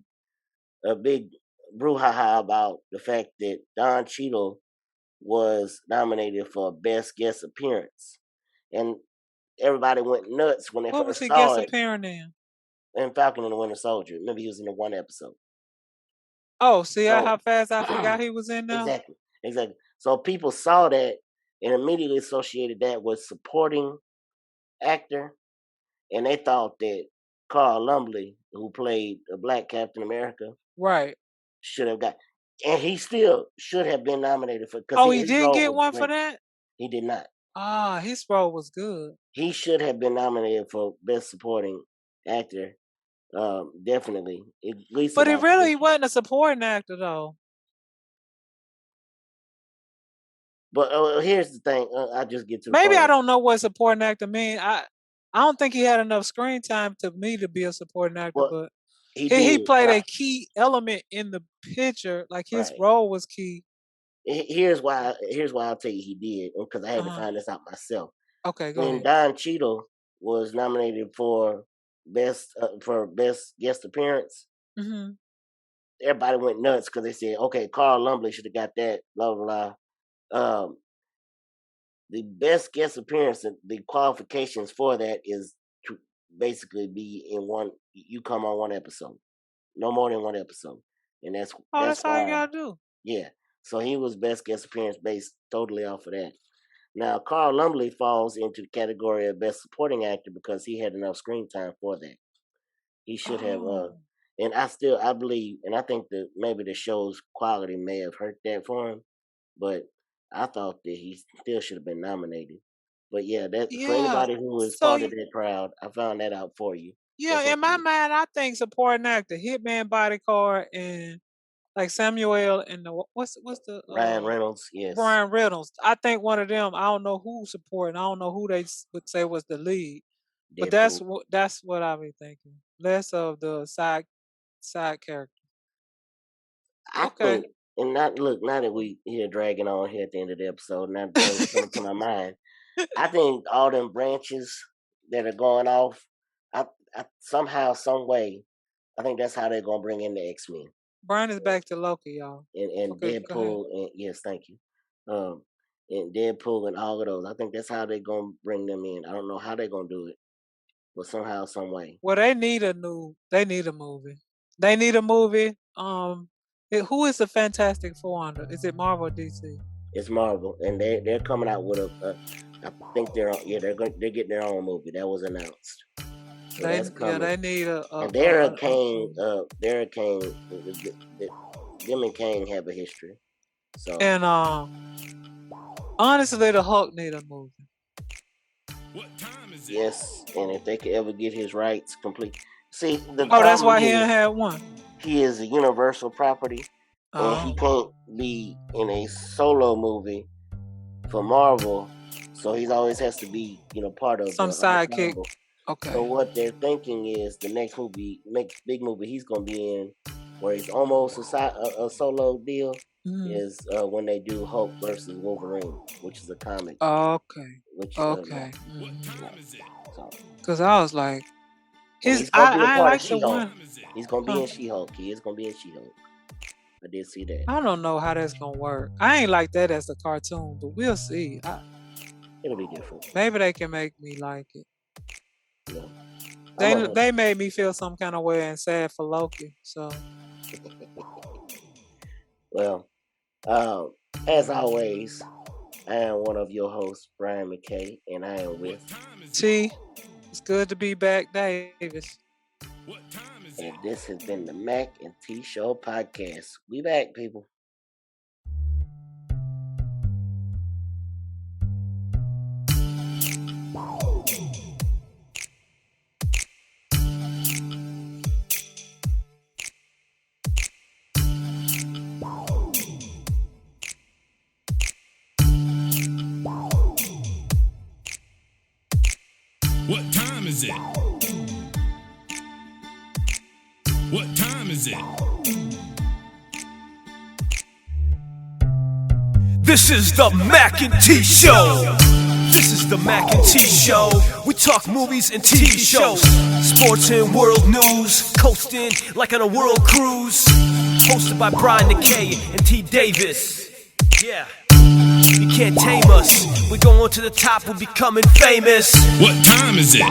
brouhaha about the fact that Don Cheadle was nominated for Best Guest Appearance, and everybody went nuts when they What was first he saw guest it. appearing in? And Falcon and the Winter Soldier. Remember, he was in the one episode. Oh, see So how fast I forgot he was in there? exactly. So people saw that and immediately associated that with supporting actor, and they thought that Carl Lumbly, who played a Black Captain America, Right. should have got, and he still should have been nominated for. Oh, he his didn't role get was one for great. that? He did not. Ah, his role was good. He should have been nominated for Best Supporting Actor. Definitely, at least. But he really wasn't a supporting actor though. But here's the thing. I just get to the Maybe point. I don't know what supporting actor mean. I don't think he had enough screen time to me to be a supporting actor, Well, but he he did. played a key element in the picture. Like his Right. role was key. Here's why. Here's why I'll tell you he did, because I had to Uh-huh. find this out myself. Okay, go When ahead. Don Cheadle was nominated for best guest appearance, Hmm. everybody went nuts because they said, "Okay, Carl Lumbly should have got that." Blah blah blah. The best guest appearance, the qualifications for that is to basically be in one. You come on one episode, no more than one episode, and that's Oh, that's all you why. gotta do. Yeah. So he was best guest appearance based totally off of that. Now, Carl Lumbly falls into the category of best supporting actor because he had enough screen time for that. He should have. Oh. And I believe, and I think that maybe the show's quality may have hurt that for him, but I thought that he still should have been nominated. But yeah, that for Yeah. anybody who was So part of that crowd, I found that out for you. yeah, That's what in my you- mind, I think supporting actor, Hitman Bodyguard, and like Samuel and the what's the Ryan Reynolds, yes, Brian Reynolds. I think one of them. I don't know who supporting. I don't know who they would say was the lead. But Deadpool. that's what I be thinking. Less of the side character. I Okay. think, and not look, now that we here dragging on here at the end of the episode, not bringing something to my mind. I think all them branches that are going off, I somehow, some way, I think that's how they're gonna bring in the X-Men Brian is back to Loki, y'all. and Okay, go ahead. Deadpool, and yes, thank you, and Deadpool and all of those. I think that's how they're gonna bring them in. I don't know how they're gonna do it, but somehow, some way. Well, they need a movie. They need a movie. Who is the Fantastic Four under? Is it Marvel or DC? It's Marvel, and they're coming out with I think they're getting their own movie that was announced. So that's coming. they need And Dara Kane, them and Kane have a history. So and honestly, the Hulk need a movie. What time is it? yes, and if they could ever get his rights complete, see the That's why problem he is, didn't have one. he is a Universal property, and he can't be in a solo movie for Marvel. So he always has to be, part of Some the sidekick. ensemble. Okay. So what they're thinking is the next big movie he's gonna be in, where he's almost a solo deal, is when they do Hulk versus Wolverine, which is a comic. Okay. Which Okay. What time is it? So Because I was like, he's gonna be a I part like of the She-Hulk. one. He's gonna be in She-Hulk. He is gonna be in She-Hulk. I did see that. I don't know how that's gonna work. I ain't like that as a cartoon, but we'll see. It'll be different. Maybe they can make me like it. Yeah. They made me feel some kind of way and sad for Loki. So Well, as always, I am one of your hosts, Brian Mackay, and I am with T. It's good to be back, Davis. and this has been the Mac and T Show podcast. We back, people. What time is it? What time is it? This is the Mac and T Show. This is the Mac and T Show. We talk movies and TV shows, sports and world news, coasting like on a world cruise. Hosted by Brian Mackay and T Davis. Yeah. You can't tame us. We're going to the top, we're becoming famous. What time is it?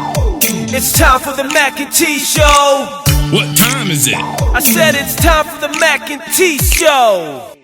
It's time for the Mac and T Show. What time is it? I said it's time for the Mac and T Show.